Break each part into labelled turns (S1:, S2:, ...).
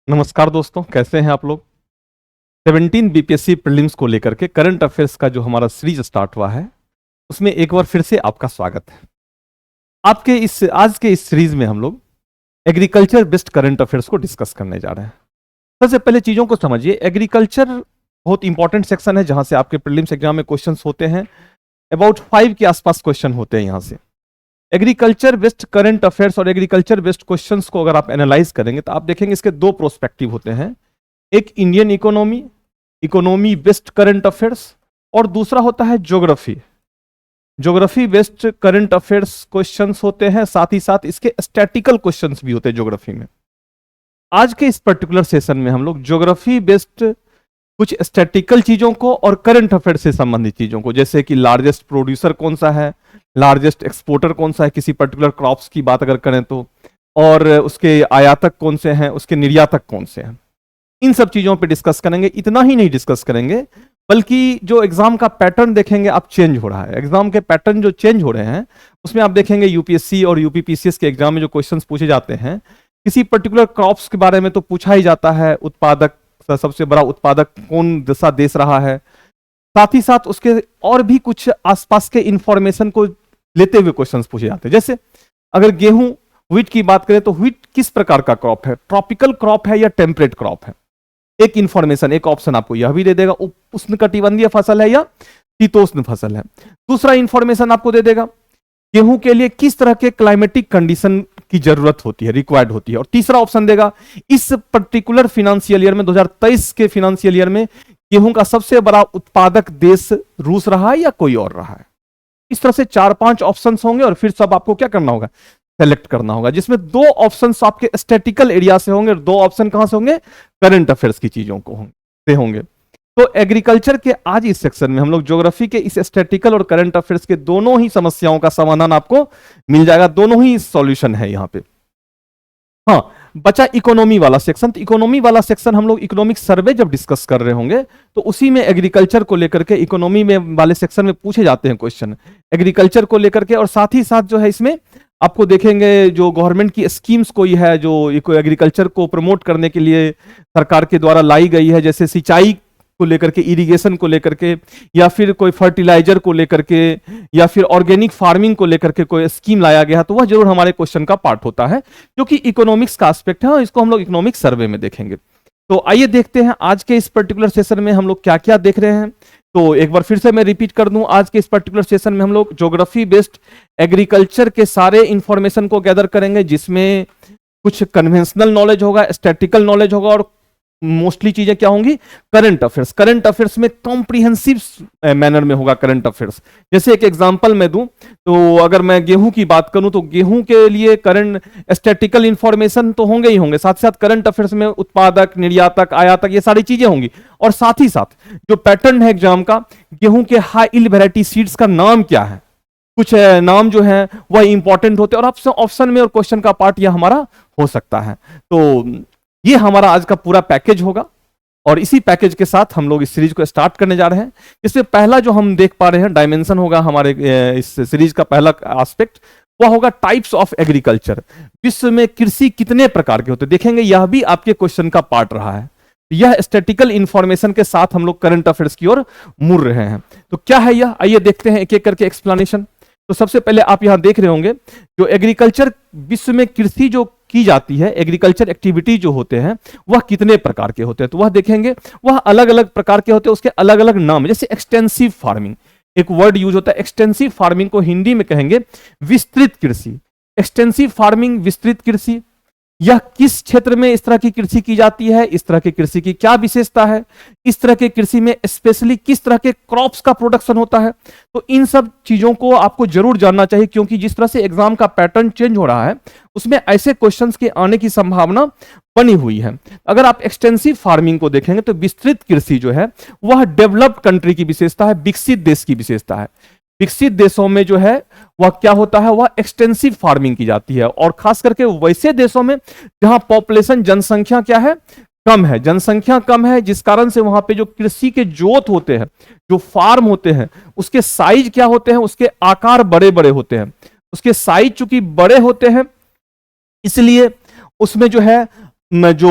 S1: नमस्कार दोस्तों, कैसे हैं आप लोग। 17 बीपीएससी प्रीलिम्स को लेकर के करंट अफेयर्स का जो हमारा सीरीज स्टार्ट हुआ है उसमें एक बार फिर से आपका स्वागत है। आपके आज के इस सीरीज में हम लोग एग्रीकल्चर बेस्ड करंट अफेयर्स को डिस्कस करने जा रहे हैं। सबसे पहले चीजों को समझिए, एग्रीकल्चर बहुत इंपॉर्टेंट सेक्शन है जहां से आपके प्रीलिम्स एग्जाम में क्वेश्चंस होते हैं। अबाउट 5 के आसपास क्वेश्चन होते हैं यहां से। एग्रीकल्चर बेस्ड करंट अफेयर्स और एग्रीकल्चर बेस्ड क्वेश्चंस को अगर आप एनालाइज करेंगे तो आप देखेंगे इसके दो प्रोस्पेक्टिव होते हैं। एक Indian economy, economy based current affairs, और दूसरा होता है geography, geography based current affairs questions होते हैं। साथ ही साथ इसके स्टैटिकल क्वेश्चंस भी होते हैं ज्योग्राफी में। आज के इस पर्टिकुलर सेशन में हम लोग ज्योग्राफी बेस्ड कुछ स्टैटिकल चीजों को और करंट अफेयर से संबंधित चीजों को, जैसे कि लार्जेस्ट प्रोड्यूसर कौन सा है, लार्जेस्ट एक्सपोर्टर कौन सा है किसी पर्टिकुलर क्रॉप्स की बात अगर करें तो, और उसके आयातक कौन से हैं, उसके निर्यातक कौन से हैं, इन सब चीजों पे डिस्कस करेंगे। इतना ही नहीं डिस्कस करेंगे बल्कि जो एग्जाम का पैटर्न देखेंगे आप चेंज हो रहा है। एग्जाम के पैटर्न जो चेंज हो रहे हैं उसमें आप देखेंगे यूपीएससी और यूपीपीसीएस के एग्जाम में जो क्वेश्चंस पूछे जाते हैं किसी पर्टिकुलर क्रॉप्स के बारे में तो पूछा ही जाता है, उत्पादक सबसे बड़ा उत्पादक कौन सा देश रहा है। साथ ही साथ उसके और भी कुछ आसपास के इंफॉर्मेशन को लेते हुए क्वेश्चंस पूछे जाते हैं। जैसे अगर गेहूं व्हीट की बात करें तो व्हीट किस प्रकार का क्रॉप है, ट्रॉपिकल क्रॉप है या टेम्परेट क्रॉप है। एक इंफॉर्मेशन, एक ऑप्शन आपको यह भी दे देगा उष्णकटिबंधीय फसल है या शीतोष्ण फसल है। दूसरा इंफॉर्मेशन आपको दे देगा गेहूं के लिए किस तरह के क्लाइमेटिक कंडीशन की जरूरत होती है, रिक्वायर्ड होती है। और तीसरा ऑप्शन देगा इस पर्टिकुलर फिनेंशियल ईयर में 2023 के फिनेंशियल ईयर में गेहूं का सबसे बड़ा उत्पादक देश रूस रहा है या कोई और रहा है। इस तरह से 4-5 ऑप्शंस होंगे और फिर सब आपको क्या करना होगा, सेलेक्ट करना होगा, जिसमें 2 ऑप्शंस आपके स्टैटिकल एरिया से होंगे और 2 ऑप्शन कहां से होंगे, करंट अफेयर्स की चीजों को होंगे। तो एग्रीकल्चर के आज इस सेक्शन में हम लोग ज्योग्राफी के इस स्टैटिकल और करंट अफेयर्स के दोनों ही समस्याओं का समाधान आपको मिल जाएगा, दोनों ही सॉल्यूशन है यहां पे। हाँ, बचा इकोनॉमी वाला सेक्शन। तो इकोनॉमी वाला सेक्शन हम लोग इकोनॉमिक सर्वे जब डिस्कस कर रहे होंगे तो उसी में एग्रीकल्चर को लेकर के इकोनॉमी में वाले सेक्शन में पूछे जाते हैं क्वेश्चन एग्रीकल्चर को लेकर के। और साथ ही साथ जो है इसमें आपको देखेंगे जो गवर्नमेंट की स्कीम्स कोई है जो एग्रीकल्चर को प्रमोट करने के लिए सरकार के द्वारा लाई गई है, जैसे सिंचाई को लेकर के, इरिगेशन को लेकर के, या फिर कोई फर्टिलाइजर को लेकर के, या फिर ऑर्गेनिक फार्मिंग को लेकर के कोई स्कीम लाया गया तो वह जरूर हमारे क्वेश्चन का पार्ट होता है, क्योंकि इकोनॉमिक्स का एस्पेक्ट है और इसको हम लोग इकोनॉमिक सर्वे में देखेंगे। तो आइए देखते हैं आज के इस पर्टिकुलर सेशन में हम लोग क्या क्या देख रहे हैं। तो एक बार फिर से मैं रिपीट कर दूं, आज के इस पर्टिकुलर सेशन में हम लोग ज्योग्राफी बेस्ड एग्रीकल्चर के सारे इंफॉर्मेशन को गैदर करेंगे, जिसमें कुछ कन्वेंशनल नॉलेज होगा, स्टैटिकल नॉलेज होगा, और मोस्टली चीजें क्या होंगी, करंट अफेयर्स। करंट अफेयर्स में कॉम्प्रिहेंसिव मैनर में होगा करंट अफेयर्स। जैसे एक एग्जांपल मैं दूं तो अगर मैं गेहूं की बात करूं तो गेहूं के लिए करंट स्टैटिकल इंफॉर्मेशन तो होंगे ही होंगे, साथ साथ करंट अफेयर्स में उत्पादक, निर्यातक, आयातक, ये सारी चीजें होंगी। और साथ ही साथ जो पैटर्न है एग्जाम का, गेहूं के हाई यील्ड वैरायटी सीड्स का नाम क्या है, कुछ नाम जो है वह इंपॉर्टेंट होते हैं और ऑप्शन में और क्वेश्चन का पार्ट यह हमारा हो सकता है। तो ये हमारा आज का पूरा पैकेज होगा और इसी पैकेज के साथ हम लोग इस सीरीज को स्टार्ट करने जा रहे हैं। इसमें पहला जो हम देख पा रहे हैं डायमेंशन होगा हमारे इस सीरीज का पहला एस्पेक्ट, वह होगा टाइप्स ऑफ एग्रीकल्चर। विश्व में कृषि कितने प्रकार के होते हैं देखेंगे, यह भी आपके क्वेश्चन का पार्ट रहा है। यह स्टैटिकल इंफॉर्मेशन के साथ हम लोग करंट अफेयर्स की ओर मुड़ रहे हैं। तो क्या है यह, आइए देखते हैं एक एक करके एक्सप्लेनेशन। तो सबसे पहले आप यहां देख रहे होंगे जो एग्रीकल्चर, विश्व में कृषि जो की जाती है, एग्रीकल्चर एक्टिविटी जो होते हैं वह कितने प्रकार के होते हैं, तो वह देखेंगे वह अलग अलग प्रकार के होते हैं, उसके अलग अलग नाम। जैसे एक्सटेंसिव फार्मिंग एक वर्ड यूज होता है, एक्सटेंसिव फार्मिंग को हिंदी में कहेंगे विस्तृत कृषि। एक्सटेंसिव फार्मिंग, विस्तृत कृषि, यह किस क्षेत्र में इस तरह की कृषि की जाती है, इस तरह की कृषि की क्या विशेषता है, इस तरह की कृषि में स्पेशली किस तरह के क्रॉप्स का प्रोडक्शन होता है। तो इन सब चीजों को आपको जरूर जानना चाहिए, क्योंकि जिस तरह से एग्जाम का पैटर्न चेंज हो रहा है उसमें ऐसे क्वेश्चंस के आने की संभावना बनी हुई है। अगर आप एक्सटेंसिव फार्मिंग को देखेंगे तो विस्तृत कृषि जो है वह डेवलप्ड कंट्री की विशेषता है, विकसित देश की विशेषता है। विकसित देशों में जो है वह क्या होता है, वह एक्सटेंसिव फार्मिंग की जाती है, और खास करके वैसे देशों में जहां पॉपुलेशन, जनसंख्या क्या है, कम है, जनसंख्या कम है, जिस कारण से वहां पे जो कृषि के जोत होते हैं, जो फार्म होते हैं, उसके साइज क्या होते हैं, उसके आकार बड़े बड़े होते हैं। उसके साइज चूंकि बड़े होते हैं इसलिए उसमें जो है जो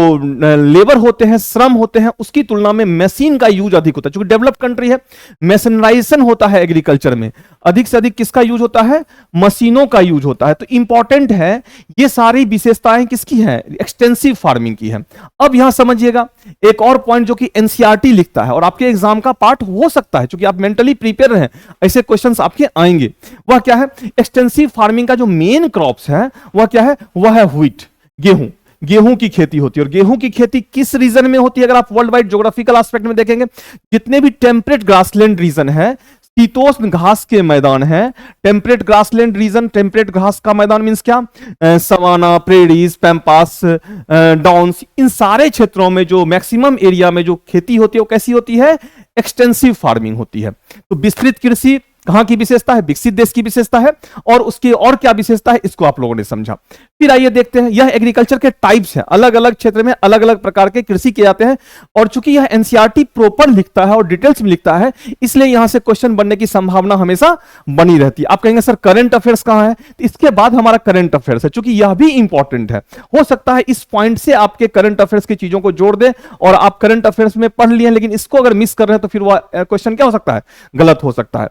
S1: लेबर होते हैं, श्रम होते हैं, उसकी तुलना में मशीन का यूज अधिक होता है। क्योंकि डेवलप्ड कंट्री है, मैशनराइजेशन होता है एग्रीकल्चर में, अधिक से अधिक किसका यूज होता है, मशीनों का यूज होता है। तो इंपॉर्टेंट है, ये सारी विशेषताएं किसकी हैं, एक्सटेंसिव फार्मिंग की है। अब यहां समझिएगा एक और पॉइंट जो कि एनसीईआरटी लिखता है और आपके एग्जाम का पार्ट हो सकता है, क्योंकि आप मेंटली प्रिपेयर हैं, ऐसे क्वेश्चंस आपके आएंगे। वह क्या है, एक्सटेंसिव फार्मिंग का जो मेन क्रॉप्स है वह क्या है, वह है व्हीट, गेहूं। गेहूं की खेती होती है। और गेहूं की खेती किस रीजन में होती है, अगर आप वर्ल्ड वाइड ज्योग्राफिकल एस्पेक्ट में देखेंगे, जितने भी टेम्परेट ग्रासलैंड रीजन है, शीतोष्ण घास के मैदान है, टेम्परेट ग्रासलैंड रीजन, टेम्परेट घास का मैदान मींस क्या, सवाना, प्रेरीज, पैम्पास, डाउन्स, इन सारे क्षेत्रों में जो मैक्सिमम एरिया में जो खेती होती है वो कैसी होती है, एक्सटेंसिव फार्मिंग होती है। तो विस्तृत कृषि कहां की विशेषता है, विकसित देश की विशेषता है। और उसकी और क्या विशेषता है, इसको आप लोगों ने समझा। फिर आइए देखते हैं, यह एग्रीकल्चर के टाइप्स हैं, अलग अलग क्षेत्र में अलग अलग प्रकार के कृषि किए जाते हैं। और चूंकि यह एनसीईआरटी प्रॉपर लिखता है और डिटेल्स में लिखता है, इसलिए यहां से क्वेश्चन बनने की संभावना हमेशा बनी रहती है। आप कहेंगे सर करंट अफेयर्स कहां है, तो इसके बाद हमारा करंट अफेयर्स है, चूंकि यह भी इंपॉर्टेंट है। हो सकता है इस पॉइंट से आपके करंट अफेयर्स की चीजों को जोड़ दे और आप करंट अफेयर्स में पढ़ लिए, लेकिन इसको अगर मिस कर रहे हैं तो फिर वह क्वेश्चन क्या हो सकता है, गलत हो सकता है।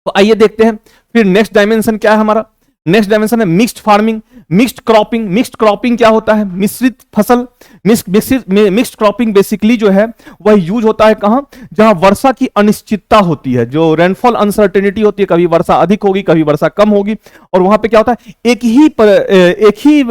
S1: तो आइए देखते हैं फिर नेक्स्ट डायमेंशन क्या है हमारा। नेक्स्ट डायमेंशन है mixed farming, mixed cropping. Mixed cropping क्या होता है, मिश्रित फसल। मिक्स्ड क्रॉपिंग बेसिकली जो है वह यूज होता है कहां, जहां वर्षा की अनिश्चितता होती है, जो रेनफॉल अनसर्टेनिटी होती है, कभी वर्षा अधिक होगी कभी वर्षा कम होगी। और वहां पे क्या होता है, एक ही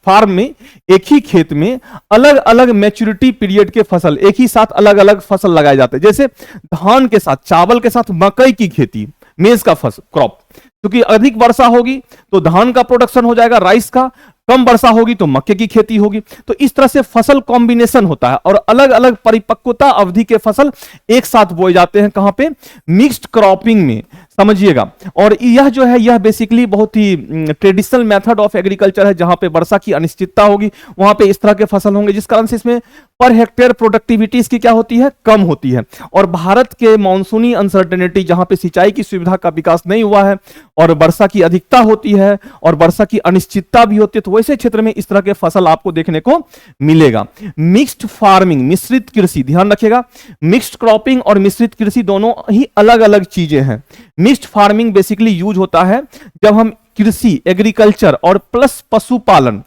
S1: फार्म में, एक ही खेत में अलग अलग मैच्योरिटी पीरियड के फसल एक ही साथ अलग अलग फसल लगाए जाते हैं। जैसे धान के साथ, चावल के साथ मकई की खेती, मेज का फसल क्रॉप। क्योंकि अधिक वर्षा होगी तो धान का प्रोडक्शन हो जाएगा, राइस का, कम वर्षा होगी तो मक्के की खेती होगी। तो इस तरह से फसल कॉम्बिनेशन होता है और अलग अलग परिपक्वता अवधि के फसल एक साथ बोए जाते हैं। कहां पे, मिक्स्ड क्रॉपिंग में, समझिएगा। और यह जो है, यह बेसिकली बहुत ही ट्रेडिशनल मेथड ऑफ एग्रीकल्चर है, जहां पे वर्षा की अनिश्चितता होगी वहां पे इस तरह के फसल होंगे, जिस कारण से इसमें पर हेक्टेयर प्रोडक्टिविटी इसकी क्या होती है, कम होती है। और भारत के मानसूनी अनसर्टेनिटी, जहां पे सिंचाई की सुविधा का विकास नहीं हुआ है और वर्षा की अधिकता होती है और वर्षा की अनिश्चितता भी होती है, तो वैसे क्षेत्र में इस तरह के फसल आपको देखने को मिलेगा। मिक्स्ड फार्मिंग, मिश्रित कृषि, ध्यान रखिएगा, मिक्स्ड क्रॉपिंग और मिश्रित कृषि दोनों ही अलग अलग चीजें हैं। मिक्स्ड फार्मिंग बेसिकली यूज होता है जब हम कृषि, एग्रीकल्चर और प्लस पशुपालन,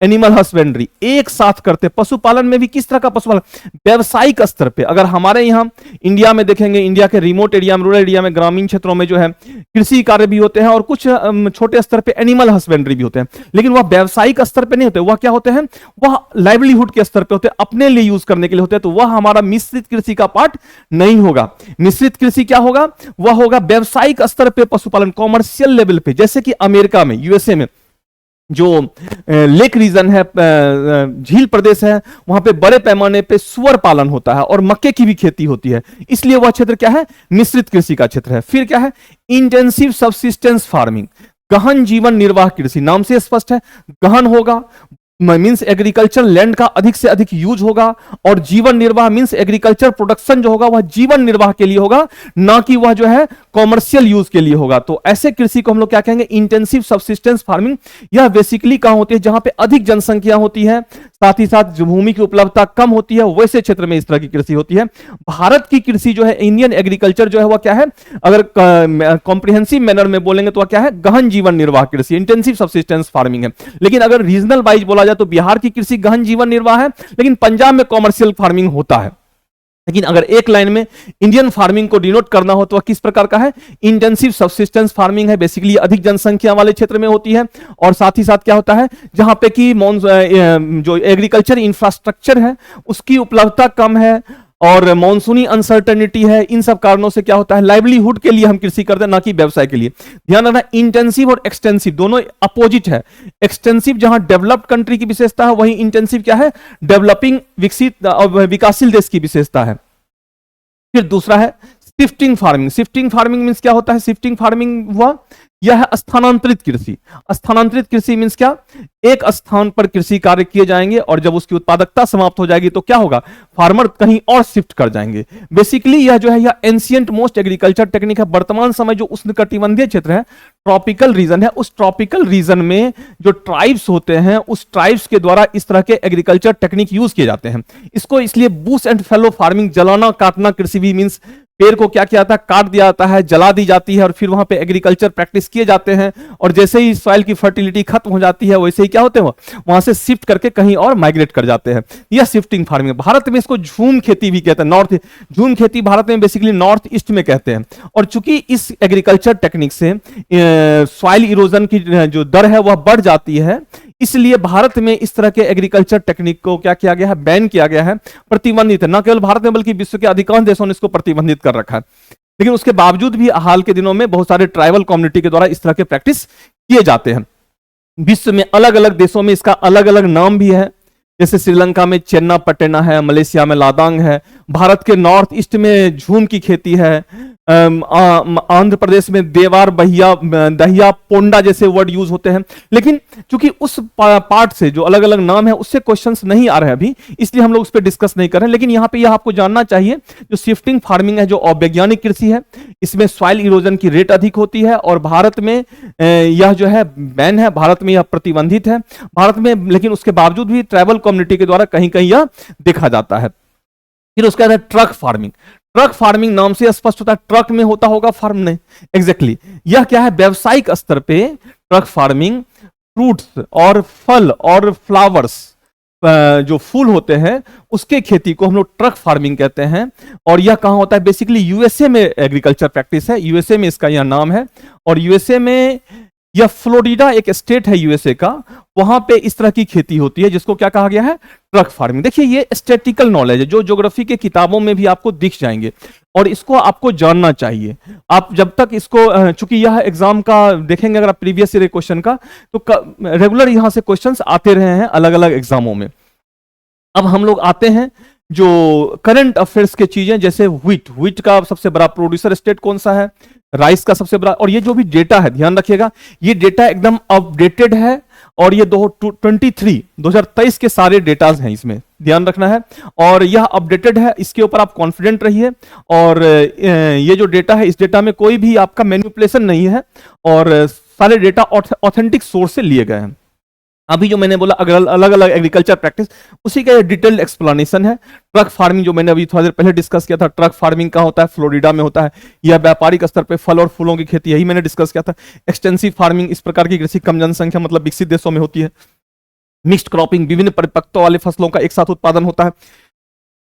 S1: एनिमल हस्बेंड्री एक साथ करते। पशुपालन में भी किस तरह का पशुपालन, व्यवसायिक स्तर पे। अगर हमारे यहाँ इंडिया में देखेंगे, इंडिया के रिमोट एरिया में, रूरल एरिया में, ग्रामीण क्षेत्रों में जो है कृषि कार्य भी होते हैं और कुछ छोटे स्तर पे एनिमल हस्बेंड्री भी होते हैं, लेकिन वह व्यावसायिक स्तर पे नहीं होते। वह क्या होते हैं, वह लाइवलीहुड के स्तर पे होते हैं, अपने लिए यूज करने के लिए होते हैं। तो वह हमारा मिश्रित कृषि का पार्ट नहीं होगा। मिश्रित कृषि क्या होगा, वह होगा व्यावसायिक स्तर पे पशुपालन, कॉमर्शियल लेवल पे। जैसे कि अमेरिका में, यूएसए में जो लेक रीजन है, झील प्रदेश है, वहां पे बड़े पैमाने पे सुअर पालन होता है और मक्के की भी खेती होती है, इसलिए वह क्षेत्र क्या है, मिश्रित कृषि का क्षेत्र है। फिर क्या है, इंटेंसिव सबसिस्टेंस फार्मिंग, गहन जीवन निर्वाह कृषि, नाम से स्पष्ट है, गहन होगा मींस एग्रीकल्चर लैंड का अधिक से अधिक यूज होगा, और जीवन निर्वाह मींस एग्रीकल्चर प्रोडक्शन जो होगा वह जीवन निर्वाह के लिए होगा, ना कि वह जो है कॉमर्शियल यूज के लिए होगा। तो ऐसे कृषि को हम लोग क्या कहेंगे, इंटेंसिव सबसिस्टेंस फार्मिंग। यह बेसिकली कहां होती है, जहां पे अधिक जनसंख्या होती है, साथ ही साथ जो भूमि की उपलब्धता कम होती है, वैसे क्षेत्र में इस तरह की कृषि होती है। भारत की कृषि जो है, इंडियन एग्रीकल्चर जो है वह क्या है, अगर कॉम्प्रिहेंसिव मैनर में बोलेंगे तो वह क्या है, गहन जीवन निर्वाह कृषि, इंटेंसिव सबसिस्टेंस फार्मिंग है। लेकिन अगर रीजनल वाइज बोला जाए तो बिहार की कृषि गहन जीवन निर्वाह है, लेकिन पंजाब में कॉमर्शियल फार्मिंग होता है। लेकिन अगर एक लाइन में इंडियन फार्मिंग को डिनोट करना हो तो वह किस प्रकार का है, इंटेंसिव सबसिस्टेंस फार्मिंग है, बेसिकली अधिक जनसंख्या वाले क्षेत्र में होती है। और साथ ही साथ क्या होता है, जहां पे कि जो एग्रीकल्चर इंफ्रास्ट्रक्चर है उसकी उपलब्धता कम है और मॉनसूनी अनसर्टेनिटी है, इन सब कारणों से क्या होता है, लाइवलीहुड के लिए हम कृषि करते हैं, ना कि व्यवसाय के लिए। ध्यान रखना, इंटेंसिव और एक्सटेंसिव दोनों अपोजिट है। एक्सटेंसिव जहां डेवलप्ड कंट्री की विशेषता है, वहीं इंटेंसिव क्या है, डेवलपिंग, विकसित और विकासशील देश की विशेषता है। फिर दूसरा है shifting farming. Shifting farming means क्या होता है, शिफ्टिंग फार्मिंग हुआ यह है स्थानांतरित कृषि। स्थानांतरित कृषि मींस क्या, एक स्थान पर कृषि कार्य किए जाएंगे और जब उसकी उत्पादकता समाप्त हो जाएगी तो क्या होगा, फार्मर कहीं और शिफ्ट कर जाएंगे। बेसिकली यह जो है यह एंशियंट मोस्ट एग्रीकल्चर टेक्निक है। वर्तमान समय जो उष्णकटिबंधीय क्षेत्र है, ट्रॉपिकल रीजन है, उस ट्रॉपिकल रीजन में जो ट्राइब्स होते हैं उस ट्राइब्स के द्वारा इस तरह के एग्रीकल्चर टेक्निक यूज किए जाते हैं। इसको इसलिए बुश एंड फैलो फार्मिंग, जलाना काटना कृषि भी मींस पेड़ को क्या किया जाता है, काट दिया जाता है, जला दी जाती है और फिर वहां पे एग्रीकल्चर प्रैक्टिस किए जाते हैं। और जैसे ही सॉइल की फर्टिलिटी खत्म हो जाती है वैसे ही क्या होते हैं, वहां से शिफ्ट करके कहीं और माइग्रेट कर जाते हैं। यह शिफ्टिंग फार्मिंग। भारत में इसको झूम खेती भी कहते हैं। नॉर्थ झूम खेती भारत में बेसिकली नॉर्थ ईस्ट में कहते हैं। और चूंकि इस एग्रीकल्चर टेक्निक से सॉइल इरोजन की जो दर है वह बढ़ जाती है, इसलिए भारत में इस तरह के एग्रीकल्चर टेक्निक को क्या किया गया है, बैन किया गया है, प्रतिबंधित है। न केवल भारत में बल्कि विश्व के अधिकांश देशों ने इसको प्रतिबंधित कर रखा है। लेकिन उसके बावजूद भी हाल के दिनों में बहुत सारे ट्राइबल कम्युनिटी के द्वारा इस तरह के प्रैक्टिस किए जाते हैं। विश्व में अलग अलग देशों में इसका अलग अलग नाम भी है। जैसे श्रीलंका में चेन्ना पटेना है, मलेशिया में लादांग है, भारत के नॉर्थ ईस्ट में झूम की खेती है, आंध्र प्रदेश में देवार, बहिया, दहिया, पोंडा जैसे वर्ड यूज होते हैं। लेकिन चूंकि उस पार्ट से जो अलग अलग नाम है उससे क्वेश्चंस नहीं आ रहे हैं अभी, इसलिए हम लोग उस पर डिस्कस नहीं कर रहे हैं। लेकिन यहाँ पे यह आपको जानना चाहिए, जो शिफ्टिंग फार्मिंग है, जो अवैज्ञानिक कृषि है, इसमें सॉइल इरोजन की रेट अधिक होती है और भारत में यह जो है बैन है, भारत में यह प्रतिबंधित है भारत में। लेकिन उसके बावजूद भी ट्राइबल कम्युनिटी के द्वारा कहीं कहीं यह देखा जाता है। फिर उसके बाद ट्रक फार्मिंग। ट्रक फार्मिंग नाम से स्पष्ट होता है, ट्रक में होता होगा फार्म नहीं, एग्जैक्टली यह क्या है, व्यावसायिक स्तर पे ट्रक फार्मिंग फ्रूट्स और फल और फ्लावर्स, जो फूल होते हैं उसके खेती को हम लोग ट्रक फार्मिंग कहते हैं। और यह कहां होता है, बेसिकली यूएसए में एग्रीकल्चर प्रैक्टिस है, यूएसए में इसका यह नाम है। और यूएसए में यह फ्लोरिडा एक स्टेट है यूएसए का, वहां पे इस तरह की खेती होती है जिसको क्या कहा गया है, ट्रक फार्मिंग। देखिए ये स्टैटिकल नॉलेज है जो ज्योग्राफी के किताबों में भी आपको दिख जाएंगे और इसको आपको जानना चाहिए। आप जब तक इसको, चूंकि यह एग्जाम का देखेंगे अगर आप प्रीवियस ईयर क्वेश्चन का, तो रेगुलर यहां से क्वेश्चंस आते रहे हैं अलग अलग एग्जामों में। अब हम लोग आते हैं जो करंट अफेयर्स के चीजें, जैसे व्हीट का सबसे बड़ा प्रोड्यूसर स्टेट कौन सा है, राइस का सबसे बड़ा। और ये जो भी डेटा है ध्यान रखिएगा, ये डेटा एकदम अपडेटेड है और ये 2023 के सारे डेटाज हैं, इसमें ध्यान रखना है। और यह अपडेटेड है, इसके ऊपर आप कॉन्फिडेंट रहिए। और ये जो डेटा है, इस डेटा में कोई भी आपका मैनिपुलेशन नहीं है और सारे डेटा ऑथेंटिक सोर्स से लिए गए हैं। अभी जो मैंने बोला अगर अलग अलग एग्रीकल्चर प्रैक्टिस, उसी का डिटेल्ड एक्सप्लेनेशन है। ट्रक फार्मिंग जो मैंने अभी थोड़ा देर पहले डिस्कस किया था, ट्रक फार्मिंग कहाँ होता है, फ्लोरिडा में होता है। यह व्यापारिक स्तर पे फल और फूलों की खेती, यही मैंने डिस्कस किया था। एक्सटेंसिव फार्मिंग, इस प्रकार की कृषि कम जनसंख्या मतलब विकसित देशों में होती है। मिक्स्ड क्रॉपिंग, विभिन्न परिपक्वता वाले फसलों का एक साथ उत्पादन होता है।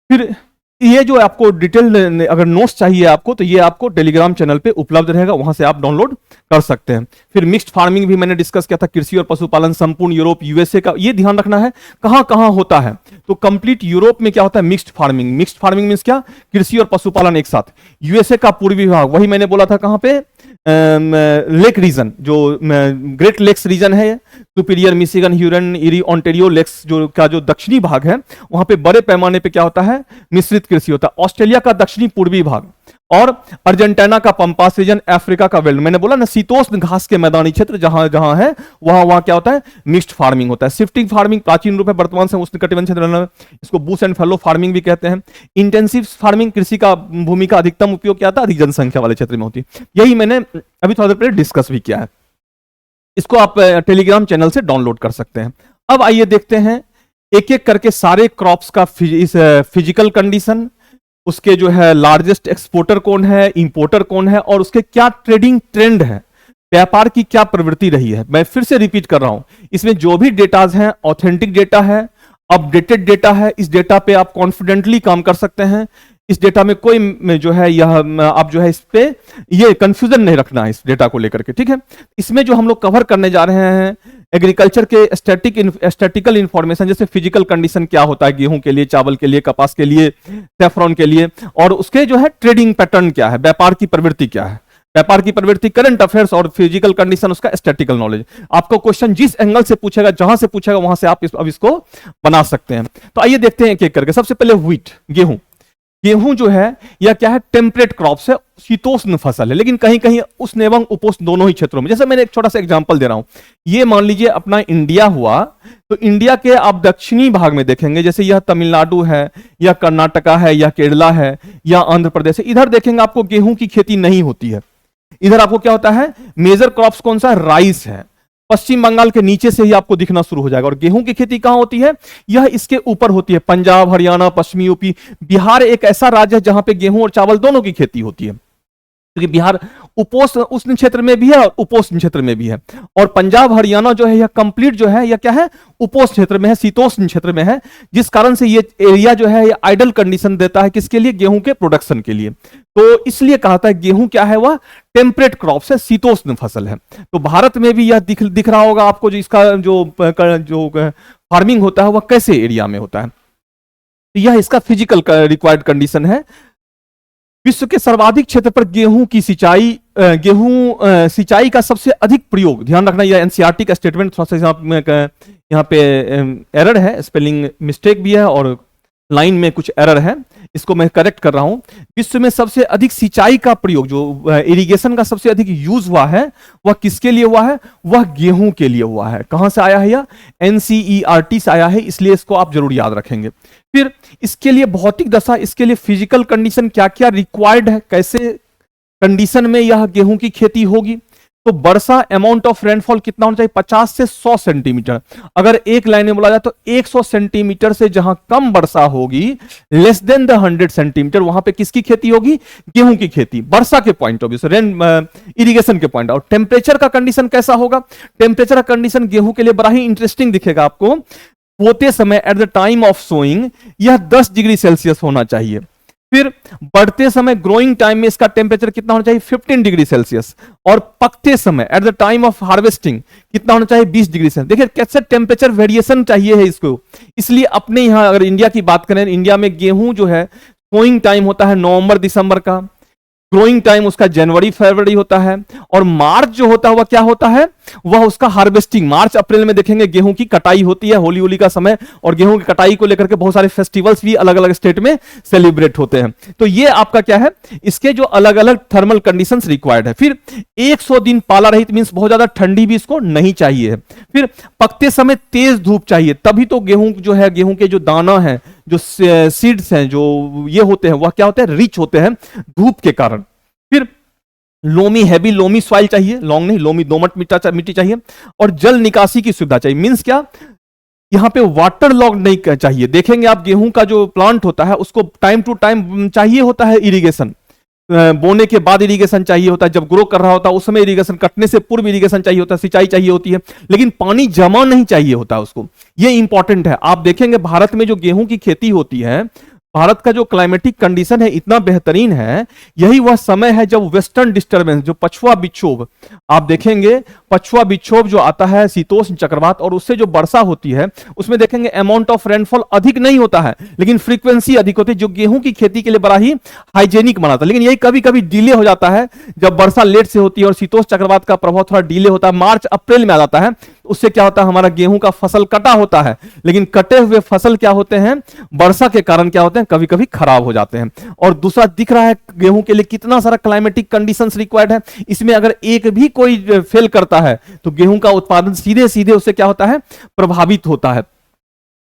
S1: फिर ये जो आपको डिटेल अगर नोट्स चाहिए आपको, तो ये आपको टेलीग्राम चैनल पे उपलब्ध रहेगा, वहां से आप डाउनलोड कर सकते हैं। फिर मिक्स्ड फार्मिंग भी मैंने डिस्कस किया था, कृषि और पशुपालन संपूर्ण यूरोप यूएसए का। ये ध्यान रखना है कहां कहां होता है, तो कंप्लीट यूरोप में क्या होता है, mixed farming. Mixed farming means क्या, कृषि और पशुपालन एक साथ। यूएसए का पूर्वी भाग, वही मैंने बोला था कहां पे, लेक रीजन, जो ग्रेट लेक्स रीजन है, superior, Michigan, Hurun, eri, Ontario lakes जो दक्षिणी भाग है, वहां पे बड़े पैमाने पे क्या होता है, मिश्रित कृषि होता है। ऑस्ट्रेलिया का दक्षिणी पूर्वी भाग और अर्जेंटीना का पंपास रीजन, अफ्रीका का वेल्ड, मैंने बोला ना शीतोष्ण घास के मैदानी क्षेत्र जहां जहां है वहां क्या होता है, मिक्स्ड फार्मिंग होता है। शिफ्टिंग फार्मिंग प्राचीन रूप है, वर्तमान से उष्णकटिबंधीय क्षेत्र, इसको बूश एंड फैलो फार्मिंग भी कहते हैं। इंटेंसिव फार्मिंग, कृषि का भूमि का अधिकतम उपयोग क्या था, अधिक जनसंख्या वाले क्षेत्र में होती है। यही मैंने अभी थोड़ा देर पहले डिस्कस भी किया है। इसको आप टेलीग्राम चैनल से डाउनलोड कर सकते हैं। अब आइए देखते हैं एक एक करके सारे क्रॉप्स का फिजिकल कंडीशन, उसके जो है लार्जेस्ट एक्सपोर्टर कौन है, इंपोर्टर कौन है, और उसके क्या ट्रेडिंग ट्रेंड है, व्यापार की क्या प्रवृत्ति रही है। मैं फिर से रिपीट कर रहा हूं, इसमें जो भी डेटाज हैं ऑथेंटिक डेटा है, अपडेटेड डेटा है। इस डेटा पे आप कॉन्फिडेंटली काम कर सकते हैं। इस डेटा में कोई जो है यह आप जो है इस पे ये कंफ्यूजन नहीं रखना है इस डेटा को लेकर के, ठीक है। इसमें जो हम लोग कवर करने जा रहे हैं एग्रीकल्चर के स्टैटिकल इंफॉर्मेशन, जैसे फिजिकल कंडीशन क्या होता है गेहूं के लिए, चावल के लिए, कपास के लिए, सेफ्रॉन के लिए, और उसके जो है ट्रेडिंग पैटर्न क्या है, व्यापार की प्रवृत्ति क्या है, व्यापार की प्रवृत्ति, करंट अफेयर्स और फिजिकल कंडीशन, उसका स्टैटिकल नॉलेज। आपको क्वेश्चन जिस एंगल से पूछेगा, जहां से पूछेगा वहां से आप अब इसको बना सकते हैं। तो आइए देखते हैं एक एक करके। सबसे पहले व्हीट, गेहूं। गेहूं जो है यह क्या है, टेम्परेट क्रॉप्स है, शीतोष्ण फसल है, लेकिन कहीं कहीं उष्ण एवं उपोष्ण दोनों ही क्षेत्रों में। जैसे मैंने एक छोटा सा एग्जांपल दे रहा हूं, ये मान लीजिए अपना इंडिया हुआ, तो इंडिया के आप दक्षिणी भाग में देखेंगे, जैसे यह तमिलनाडु है या कर्नाटका है या केरला है या आंध्र प्रदेश है, इधर देखेंगे आपको गेहूं की खेती नहीं होती है। इधर आपको क्या होता है, मेजर क्रॉप्स कौन सा, राइस है। पश्चिम बंगाल के नीचे से ही आपको दिखना शुरू हो जाएगा। और गेहूं की खेती कहां होती है, यह इसके ऊपर होती है, पंजाब, हरियाणा, पश्चिमी यूपी। बिहार एक ऐसा राज्य है जहां पे गेहूं और चावल दोनों की खेती होती है, क्योंकि बिहार उपोष्ण उष्ण क्षेत्र में भी है और उपोष्ण क्षेत्र में भी है। और पंजाब हरियाणा जो है यह कंप्लीट जो है, यह क्या है, उपोष्ण क्षेत्र में है, शीतोष्ण क्षेत्र में है, जिस कारण से ये एरिया जो है, यह आइडल कंडीशन देता है किसके लिए, गेहूं के प्रोडक्शन के लिए। तो इसलिए कहा था गेहूं क्या है, वह टेम्परेट क्रॉप्स है, शीतोष्ण फसल है। तो भारत में भी यह दिख रहा होगा आपको, जो इसका जो फार्मिंग होता है वह कैसे एरिया में होता है। तो यह इसका फिजिकल रिक्वायर्ड कंडीशन है। विश्व के सर्वाधिक क्षेत्र पर गेहूं की सिंचाई, सिंचाई का सबसे अधिक प्रयोग, ध्यान रखना यह एनसीईआरटी का स्टेटमेंट, थोड़ा सा यहाँ पे एरर है, स्पेलिंग मिस्टेक भी है और लाइन में कुछ एरर है, इसको मैं करेक्ट कर रहा हूं। विश्व में सबसे अधिक सिंचाई का प्रयोग, जो इरिगेशन का सबसे अधिक यूज हुआ है, वह किसके लिए हुआ है, वह गेहूं के लिए हुआ है। कहां से आया है यह, एनसीईआरटी से आया है, इसलिए इसको आप जरूर याद रखेंगे। फिर इसके लिए भौतिक दशा, इसके लिए फिजिकल कंडीशन क्या क्या रिक्वायर्ड है, कैसे कंडीशन में यह गेहूं की खेती होगी। तो वर्षा अमाउंट ऑफ रेनफॉल कितना होना चाहिए, 50 से 100 सेंटीमीटर। अगर एक लाइन में बोला जाए तो 100 सेंटीमीटर से जहां कम वर्षा होगी, लेस देन द 100 सेंटीमीटर, वहां पे किसकी खेती होगी, गेहूं की खेती, वर्षा के पॉइंट ऑफ व्यू से, इरिगेशन के पॉइंट। और टेम्परेचर का कंडीशन कैसा होगा, टेम्परेचर का कंडीशन गेहूं के लिए बड़ा ही इंटरेस्टिंग दिखेगा आपको। बोते समय at the time of sowing यह 10 डिग्री सेल्सियस होना चाहिए। फिर बढ़ते समय ग्रोइंग टाइम में इसका टेम्परेचर कितना होना चाहिए, 15 डिग्री सेल्सियस। और पकते समय at the time of harvesting कितना होना चाहिए, 20 डिग्री सेल्सियस। देखिए कैसे टेम्परेचर वेरिएशन चाहिए है इसको। इसलिए अपने यहां अगर इंडिया की बात करें, इंडिया में गेहूं जो है सोइंग टाइम होता है नवंबर दिसंबर का, ग्रोइंग टाइम उसका जनवरी फरवरी होता है, और मार्च जो होता है वह क्या होता है, वह उसका हार्वेस्टिंग, मार्च अप्रैल में देखेंगे गेहूं की कटाई होती है, होली होली का समय, और गेहूं की कटाई को लेकर के बहुत सारे फेस्टिवल्स भी अलग अलग स्टेट में सेलिब्रेट होते हैं। तो ये आपका क्या है, इसके जो अलग अलग थर्मल कंडीशंस रिक्वायर्ड है। फिर 100 दिन पाला रहित मींस बहुत ज्यादा ठंडी भी इसको नहीं चाहिए। फिर पकते समय तेज धूप चाहिए, तभी तो गेहूं जो है, गेहूं के जो दाना है, जो सीड्स हैं, जो ये होते हैं, वह क्या होते हैं, रिच होते हैं धूप के कारण। फिर लोमी, हैवी लोमी सॉइल चाहिए, लॉन्ग नहीं, लोमी दोमट मिट्टी चाहिए, और जल निकासी की सुविधा चाहिए। मींस क्या, यहां पे वाटर लॉग नहीं चाहिए। देखेंगे आप गेहूं का जो प्लांट होता है उसको टाइम टू टाइम चाहिए होता है इरिगेशन, बोने के बाद इरिगेशन चाहिए होता है, जब ग्रो कर रहा होता है उस समय इरिगेशन, कटने से पूर्व इरिगेशन चाहिए होता है, सिंचाई चाहिए होती है, लेकिन पानी जमा नहीं चाहिए होता उसको। ये इंपॉर्टेंट है। आप देखेंगे भारत में जो गेहूं की खेती होती है, भारत का जो क्लाइमेटिक कंडीशन है इतना बेहतरीन है, यही वह समय है जब वेस्टर्न डिस्टर्बेंस, जो पछुआ विक्षोभ, आप देखेंगे पछुआ विक्षोभ जो आता है, शीतोष्ण चक्रवात, और उससे जो वर्षा होती है उसमें देखेंगे अमाउंट ऑफ रेनफॉल अधिक नहीं होता है, लेकिन फ्रीक्वेंसी अधिक होती है, जो गेहूं की खेती के लिए बड़ा ही हाइजेनिक बनाता है। लेकिन यही कभी कभी डिले हो जाता है, जब वर्षा लेट से होती है और शीतोष्ण चक्रवात का प्रभाव थोड़ा डिले होता है, मार्च अप्रैल में आ जाता है, उससे क्या होता है, हमारा गेहूं का फसल कटा होता है, लेकिन कटे हुए फसल क्या होते हैं, वर्षा के कारण क्या होते हैं, कभी कभी खराब हो जाते हैं। और दूसरा दिख रहा है गेहूं के लिए कितना सारा क्लाइमेटिक कंडीशंस रिक्वायर्ड है, इसमें अगर एक भी कोई फेल करता है तो गेहूं का उत्पादन सीधे सीधे उससे क्या होता है, प्रभावित होता है।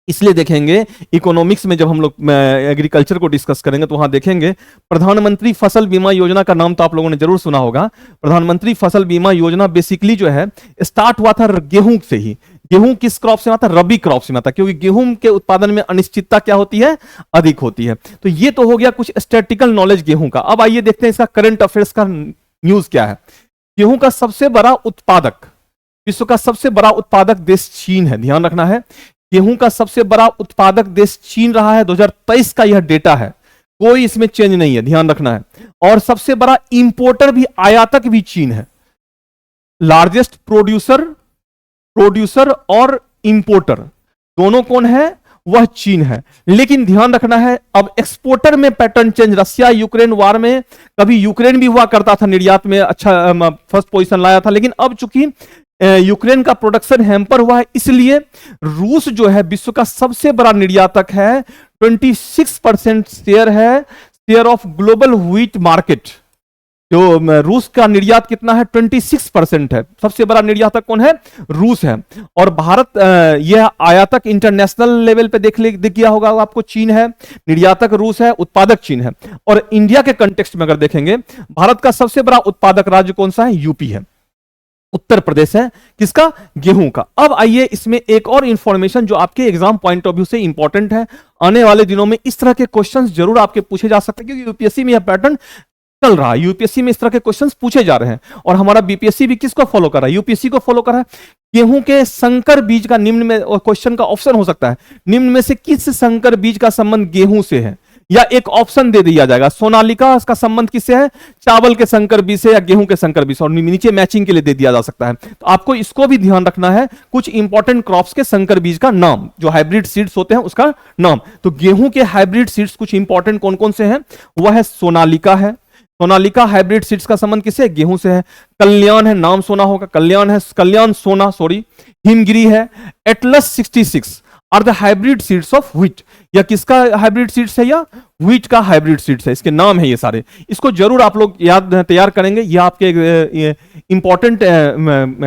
S1: इसलिए देखेंगे इकोनॉमिक्स में जब हम लोग एग्रीकल्चर को डिस्कस करेंगे तो वहां देखेंगे प्रधानमंत्री फसल बीमा योजना का नाम तो आप लोगों ने जरूर सुना होगा। प्रधानमंत्री फसल बीमा योजना बेसिकली जो है स्टार्ट हुआ था गेहूं से ही। गेहूं किस क्रॉप से आता, रबी क्रॉप से आता, क्योंकि गेहूं के उत्पादन में अनिश्चितता क्या होती है, अधिक होती है। तो ये तो हो गया कुछ स्टैटिकल नॉलेज गेहूं का। अब आइए देखते हैं इसका करंट अफेयर्स का न्यूज क्या है। गेहूं का सबसे बड़ा उत्पादक, विश्व का सबसे बड़ा उत्पादक देश चीन है, ध्यान रखना है। गेहूं का सबसे बड़ा उत्पादक देश चीन रहा है, 2023 का यह डेटा है, कोई इसमें चेंज नहीं है, ध्यान रखना है। और सबसे बड़ा इंपोर्टर भी, आयातक भी चीन है। लार्जेस्ट प्रोड्यूसर और इंपोर्टर दोनों कौन है, वह चीन है। लेकिन ध्यान रखना है अब एक्सपोर्टर में पैटर्न चेंज, रशिया यूक्रेन वार में कभी यूक्रेन भी हुआ करता था, निर्यात में अच्छा फर्स्ट पोजीशन लाया था, लेकिन अब चूंकि यूक्रेन का प्रोडक्शन हैम्पर हुआ है, इसलिए रूस जो है विश्व का सबसे बड़ा निर्यातक है, 26% शेयर है share of global wheat market, जो रूस का निर्यात कितना है 26% है। सबसे बड़ा निर्यातक कौन है? रूस है। और भारत यह आयातक इंटरनेशनल लेवल पे दिख गया होगा आपको, चीन है, निर्यातक रूस है, उत्पादक चीन है। और इंडिया के कंटेक्स्ट में अगर देखेंगे, भारत का सबसे बड़ा उत्पादक राज्य कौन सा है? यूपी है, उत्तर प्रदेश है। किसका? गेहूं का। अब आइए इसमें एक और इंफॉर्मेशन जो आपके एग्जाम पॉइंट ऑफ व्यू से इंपॉर्टेंट है, आने वाले दिनों में इस तरह के क्वेश्चंस जरूर आपके पूछे जा सकते हैं, क्योंकि यूपीएससी में यह पैटर्न चल रहा है। यूपीएससी में इस तरह के क्वेश्चंस पूछे जा रहे हैं, और हमारा बीपीएससी भी किसको फॉलो कर रहा है? यूपीएससी को फॉलो कर रहा है। गेहूं के संकर बीज का निम्न में क्वेश्चन का ऑप्शन हो सकता है, निम्न में से किस संकर बीज का संबंध गेहूं से है? या एक ऑप्शन दे दिया जाएगा, सोनालिका का संबंध किससे है? चावल के संकर बीज से या गेहूं के संकर बीज से, और नीचे मैचिंग के लिए दे दिया जा सकता है। तो आपको इसको भी ध्यान रखना है, कुछ इंपॉर्टेंट क्रॉप्स के संकर बीज का नाम, जो हाइब्रिड सीड्स होते हैं उसका नाम। तो गेहूं के हाइब्रिड सीड्स कुछ इंपॉर्टेंट कौन कौन से हैं? वह है सोनालिका है। सोनालिका हाइब्रिड सीड्स का संबंध किससे? गेहूं से है। कल्याण है, नाम सुना होगा, कल्याण है, कल्याण सोना सॉरी। हिमगिरी है। Atlas 66 are the hybrid seeds of wheat. या किसका हाइब्रिड सीड्स है? या व्हीट का हाइब्रिड सीड्स है, इसके नाम है ये सारे। इसको जरूर आप लोग याद तैयार करेंगे, ये आपके इंपॉर्टेंट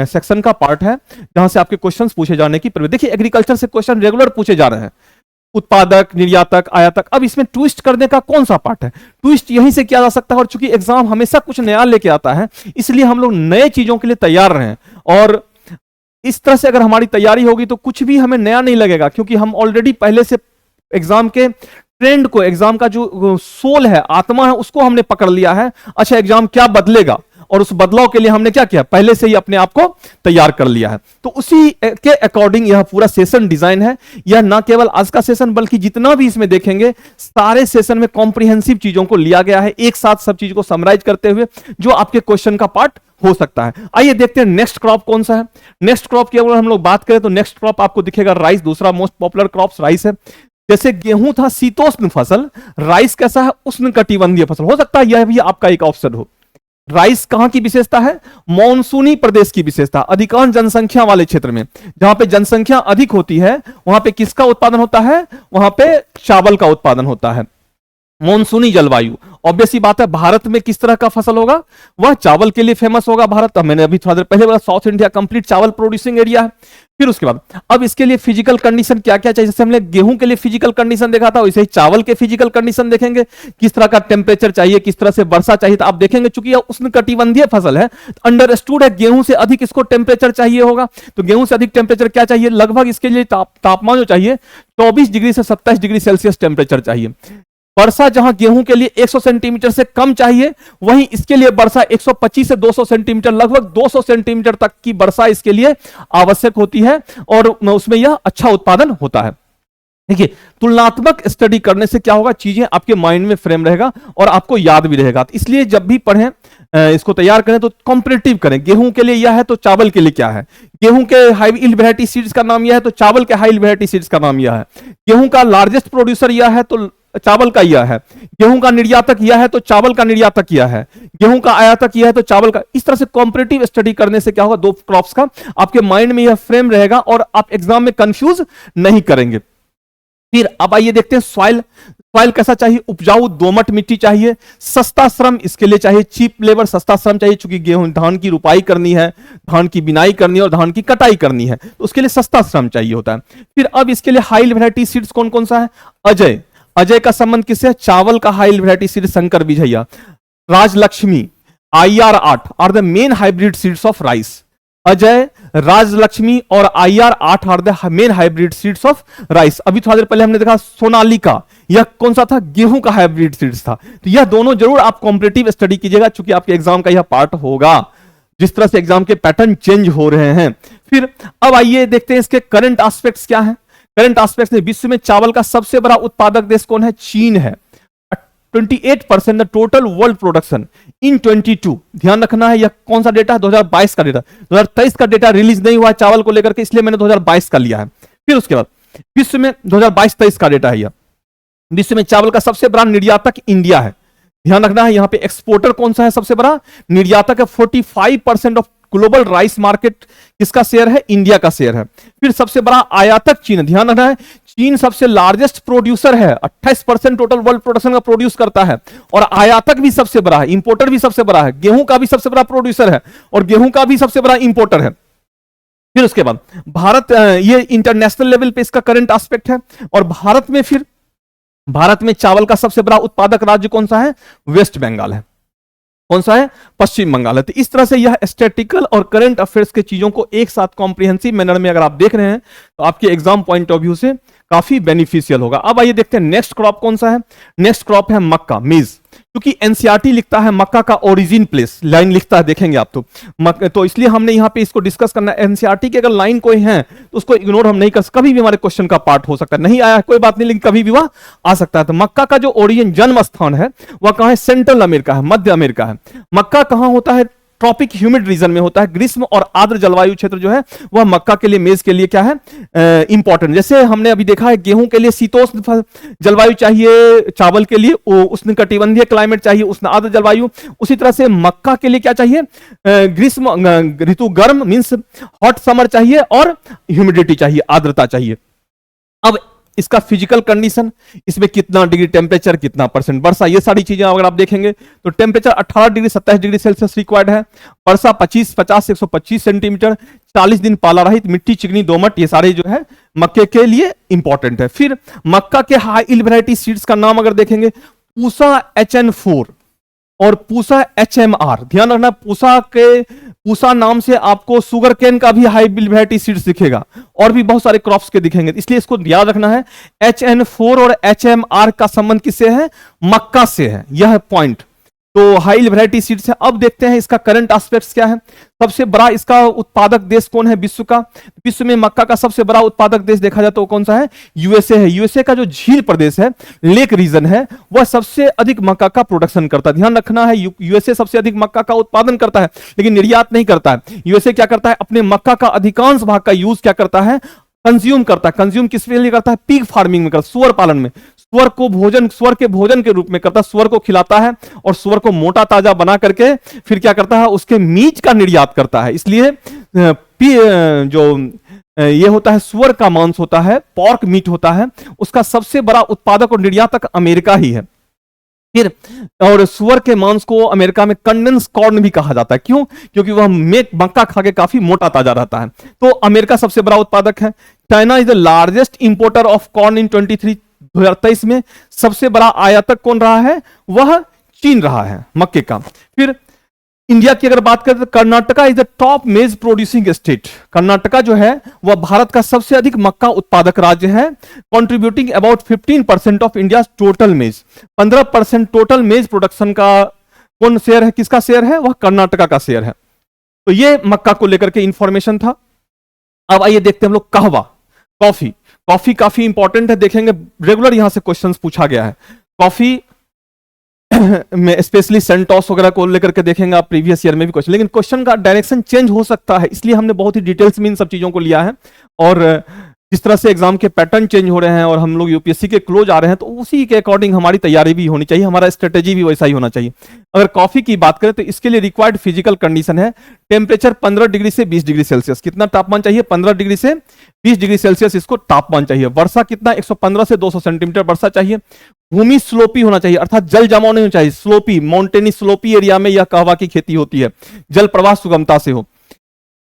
S1: सेक्शन का पार्ट है, जहां से आपके क्वेश्चंस पूछे जाने की प्रवृत्ति। देखिए एग्रीकल्चर से क्वेश्चन रेगुलर पूछे जा रहे हैं, उत्पादक, निर्यातक, आयातक। अब इसमें ट्विस्ट करने का कौन सा पार्ट है? ट्विस्ट यहीं से किया जा सकता है, और चूंकि एग्जाम हमेशा कुछ नया लेके आता है, इसलिए हम लोग नए चीजों के लिए तैयार रहें। और इस तरह से अगर हमारी तैयारी होगी तो कुछ भी हमें नया नहीं लगेगा, क्योंकि हम ऑलरेडी पहले से एग्जाम के ट्रेंड को, एग्जाम का जो सोल है, आत्मा है, उसको हमने पकड़ लिया है। अच्छा, एग्जाम क्या बदलेगा, और उस बदलाव के लिए हमने क्या किया? पहले से ही अपने आप को तैयार कर लिया है। तो उसी के अकॉर्डिंग यह पूरा सेशन डिजाइन है। यह ना केवल आज का सेशन, बल्कि जितना भी इसमें देखेंगे, सारे सेशन में कॉम्प्रिहेंसिव चीजों को लिया गया है, एक साथ सब चीज को समराइज करते हुए, जो आपके क्वेश्चन का पार्ट हो सकता है। आइए देखते हैं नेक्स्ट क्रॉप कौन सा है। नेक्स्ट क्रॉप की अगर हम लोग बात करें तो नेक्स्ट क्रॉप आपको दिखेगा राइस। दूसरा मोस्ट पॉपुलर क्रॉप राइस है। जैसे गेहूं था शीतोष्ण फसल, राइस कैसा है? उष्णकटिबंधीय फसल। हो सकता है यह भी आपका एक ऑप्शन हो। राइस कहां की विशेषता है? मॉनसूनी प्रदेश की विशेषता। अधिकांश जनसंख्या वाले क्षेत्र में, जहां पे जनसंख्या अधिक होती है, वहां पे किसका उत्पादन होता है? वहां पे चावल का उत्पादन होता है। मॉनसूनी जलवायु, ऑब्वियसली बात है, भारत में किस तरह का फसल होगा? वह चावल के लिए फेमस होगा भारत। अब मैंने अभी थोड़ा देर पहले बोला, साउथ इंडिया कंप्लीट चावल प्रोड्यूसिंग एरिया है। फिर उसके बाद अब इसके लिए फिजिकल कंडीशन क्या क्या चाहिए? जैसे हमने गेहूं के लिए फिजिकल कंडीशन देखा था, वैसे ही चावल के फिजिकल कंडीशन देखेंगे। किस तरह का टेम्परेचर चाहिए, किस तरह से वर्षा चाहिए, तो आप देखेंगे चूंकि यह उष्णकटिबंधीय फसल है, अंडरस्टूड है गेहूं से अधिक इसको टेम्परेचर चाहिए होगा। तो गेहूं से अधिक टेम्परेचर क्या चाहिए? लगभग इसके लिए तापमान जो चाहिए 24 डिग्री से 27 डिग्री सेल्सियस टेम्परेचर चाहिए। वर्षा जहां गेहूं के लिए 100 सेंटीमीटर से कम चाहिए, वहीं इसके लिए वर्षा 125 से 200 सेंटीमीटर, लगभग 200 सेंटीमीटर तक की वर्षा इसके लिए आवश्यक होती है, और उसमें यह अच्छा उत्पादन होता है। देखिए, तुलनात्मक स्टडी करने से क्या होगा? चीजें आपके माइंड में फ्रेम रहेगा और आपको याद भी रहेगा। इसलिए जब भी पढ़ें, इसको तैयार करें, तो कंपैरेटिव करें। गेहूं के लिए यह है तो चावल के लिए क्या है? गेहूं के हाई यील्ड वैरायटी सीड्स का नाम यह है तो चावल के हाई यील्ड वैरायटी सीड्स का नाम यह है। गेहूं का लार्जेस्ट प्रोड्यूसर यह है तो चावल का यह है। गेहूं का निर्यातक यह है तो चावल का निर्यातक यह है। गेहूं का आयातक यह है तो चावल का। इस तरह से कॉम्परेटिव स्टडी करने से क्या होगा? दो क्रॉप्स का आपके माइंड में यह फ्रेम रहेगा और आप एग्जाम में कंफ्यूज नहीं करेंगे। फिर अब आइए देखते हैं सॉइल। सॉइल कैसा चाहिए? उपजाऊ दोमट मिट्टी चाहिए। सस्ता श्रम इसके लिए चाहिए, चीप लेबर, सस्ता श्रम चाहिए, चूंकि गेहूं धान की रुपाई करनी है, धान की बिनाई करनी है और धान की कटाई करनी है, तो उसके लिए सस्ता श्रम चाहिए होता है। फिर अब इसके लिए हाई वैरायटी सीड्स कौन कौन सा है? अजय। अजय का संबंध किससे? चावल का हाई वैरायटी सीड संकर बीज है। Rajlakshmi, IR8 are the main hybrid seeds of rice. Ajay, Rajlakshmi और IR8 are the main hybrid seeds of rice. अभी थोड़ा देर पहले हमने देखा सोनालिका, यह कौन सा था? गेहूं का हाइब्रिड सीड्स था। तो यह दोनों जरूर आप कॉम्पिटिटिव स्टडी कीजिएगा, चूंकि आपके एग्जाम का यह पार्ट होगा, जिस तरह से एग्जाम के पैटर्न चेंज हो रहे हैं। फिर अब आइए देखते हैं इसके करंट एस्पेक्ट्स क्या है। करंट एस्पेक्ट्स में विश्व में चावल का सबसे बड़ा उत्पादक देश कौन है? चीन है। 28% the total world production in 22। ध्यान रखना है, यह कौन सा डेटा है? 2022 का डेटा। 2023 का डेटा रिलीज नहीं हुआ है चावल को लेकर के, इसलिए मैंने 2022 का लिया है। फिर उसके बाद विश्व में 2022-23 का डेटा है यह। विश्व में चावल का सबसे बड़ा निर्यातक इंडिया है। ध्यान रखना है, यहां पे एक्सपोर्टर कौन सा है? सबसे बड़ा निर्यातक है। 45% ऑफ ग्लोबल राइस मार्केट किसका शेयर है? इंडिया का शेयर है। फिर सबसे बड़ा आयातक चीन है। ध्यान रखना है, चीन सबसे लार्जेस्ट प्रोड्यूसर है, 28% टोटल वर्ल्ड प्रोडक्शन का प्रोड्यूस करता है, और आयातक भी सबसे बड़ा है, इंपोर्टर भी सबसे बड़ा है, गेहूं का भी सबसे बड़ा प्रोड्यूसर है और गेहूं का भी सबसे बड़ा इंपोर्टर है। फिर उसके बाद भारत, ये इंटरनेशनल लेवल पे इसका करंट एस्पेक्ट है। और भारत में फिर भारत में चावल का सबसे बड़ा उत्पादक राज्य कौन सा है? वेस्ट बंगाल है। कौन सा है? पश्चिम बंगाल है। तो इस तरह से यह स्टैटिकल और करंट अफेयर्स के चीजों को एक साथ कॉम्प्रिहेंसिव मैनर में अगर आप देख रहे हैं तो आपके एग्जाम पॉइंट ऑफ व्यू से काफी बेनिफिशियल होगा। अब आइए देखते हैं नेक्स्ट क्रॉप कौन सा है। नेक्स्ट क्रॉप है मक्का, मेज। क्योंकि एनसीईआरटी लिखता है मक्का का ओरिजिन प्लेस, लाइन लिखता है, देखेंगे आप तो इसलिए हमने यहां पे इसको डिस्कस करना है। एनसीईआरटी के अगर लाइन कोई है तो उसको इग्नोर हम नहीं कर, कभी भी हमारे क्वेश्चन का पार्ट हो सकता है, नहीं आया है कोई बात नहीं, लेकिन कभी भी वह आ सकता है। तो मक्का का जो ओरिजिन, जन्म स्थान है वह कहां है? सेंट्रल अमेरिका है, मध्य अमेरिका है। मक्का कहां होता है? ट्रॉपिक ह्यूमिड रीजन में होता है। ग्रीष्म और आर्द्र जलवायु क्षेत्र जो है वह मक्का के लिए, मेज के लिए क्या है? इंपॉर्टेंट। जैसे हमने अभी देखा है गेहूं के लिए शीतोष्ण जलवायु चाहिए, चावल के लिए उष्णकटिबंधीय क्लाइमेट चाहिए, उष्ण आर्द्र जलवायु। उसी तरह से मक्का के लिए क्या चाहिए? ग्रीष्म ऋतु, गर्म मींस हॉट समर चाहिए, और ह्यूमिडिटी चाहिए, आर्द्रता चाहिए। अब इसका फिजिकल कंडीशन, इसमें कितना डिग्री टेम्परेचर, कितना परसेंट वर्षा, ये सारी चीजें अगर आप देखेंगे तो temperature 18 degree 27 degree Celsius required है। वर्षा 25 50 125 सेंटीमीटर, 40 दिन पाला रहित, मिट्टी चिकनी दोमट, ये सारे जो है मक्के के लिए इंपॉर्टेंट है। फिर मक्का के हाई यील्ड वैरायटी सीड्स का नाम अगर देखेंगे, पूसा HN4 और पूसा HMR। ध्यान रखना, पूसा नाम से आपको शुगर केन का भी हाई वैरायटी सीड्स दिखेगा, और भी बहुत सारे क्रॉप्स के दिखेंगे, इसलिए इसको याद रखना है। HN4 और HMR का संबंध किससे है? मक्का से है, यह है पॉइंट। तो हाई वैरायटी सीड्स है। अब देखते हैं इसका करंट एस्पेक्ट्स क्या है। सबसे बड़ा इसका उत्पादक देश कौन है विश्व का? विश्व में मक्का का सबसे बड़ा उत्पादक देश देखा जाए तो कौन सा है? यूएसए है। यूएसए का जो झील प्रदेश है, लेक रीजन है, वह सबसे अधिक मक्का का प्रोडक्शन करता है। ध्यान रखना है, यूएसए सबसे अधिक मक्का का उत्पादन करता है, लेकिन निर्यात नहीं करता है। यूएसए क्या करता है? अपने मक्का का अधिकांश भाग का यूज क्या करता है? कंज्यूम करता है। कंज्यूम किस लिए करता है? पिग फार्मिंग में करता है, सुअर पालन में। सुअर के भोजन के रूप में करता है, सुअर को खिलाता है और सुअर को मोटा ताजा बना करके फिर क्या करता है? उसके मीट का निर्यात करता है। इसलिए ये होता है, सुअर का मांस होता है, पॉर्क मीट होता है, उसका सबसे बड़ा उत्पादक और निर्यातक अमेरिका ही है। फिर और सुअर के मांस को अमेरिका में कंडेंस कॉर्न भी कहा जाता है। क्यों? क्योंकि वह मक्का खा के काफी मोटा ताजा रहता है। तो अमेरिका सबसे बड़ा उत्पादक है। China is the largest importer of corn in 2023 में सबसे बड़ा आयातक कौन रहा है? वह चीन रहा है मक्के का। फिर इंडिया की अगर बात करें तो कर्नाटका इज द टॉप मेज प्रोड्यूसिंग स्टेट। कर्नाटका जो है वह भारत का सबसे अधिक मक्का उत्पादक राज्य है, contributing about 15% of India total मेज। 15% टोटल मेज प्रोडक्शन का कौन शेयर है? किसका शेयर है? वह कर्नाटका का शेयर है। तो ये मक्का को लेकर के इंफॉर्मेशन था। अब आइए देखते हैं हम लोग कहवा, कॉफी। कॉफी काफी इंपॉर्टेंट है, देखेंगे रेगुलर यहां से क्वेश्चंस पूछा गया है। कॉफी में स्पेशली सेंटोस वगैरह को लेकर के देखेंगे आप, प्रीवियस ईयर में भी क्वेश्चन, लेकिन क्वेश्चन का डायरेक्शन चेंज हो सकता है, इसलिए हमने बहुत ही डिटेल्स में इन सब चीजों को लिया है। और जिस तरह से एग्जाम के पैटर्न चेंज हो रहे हैं और हम लोग यूपीएससी के क्लोज आ रहे हैं, तो उसी के अकॉर्डिंग हमारी तैयारी भी होनी चाहिए, हमारा स्ट्रेटेजी भी वैसा ही होना चाहिए। अगर कॉफी की बात करें तो इसके लिए रिक्वायर्ड फिजिकल कंडीशन है टेम्परेचर 15 डिग्री से 20 डिग्री सेल्सियस। कितना तापमान चाहिए? 15 डिग्री से 20 डिग्री सेल्सियस इसको तापमान चाहिए। वर्षा कितना? 115 से 200 सेंटीमीटर वर्षा चाहिए। भूमि स्लोपी होना चाहिए, अर्थात जल जमाव नहीं होना चाहिए। स्लोपी, माउंटेनी स्लोपी एरिया में यह कहवा की खेती होती है, जल प्रवाह सुगमता से हो।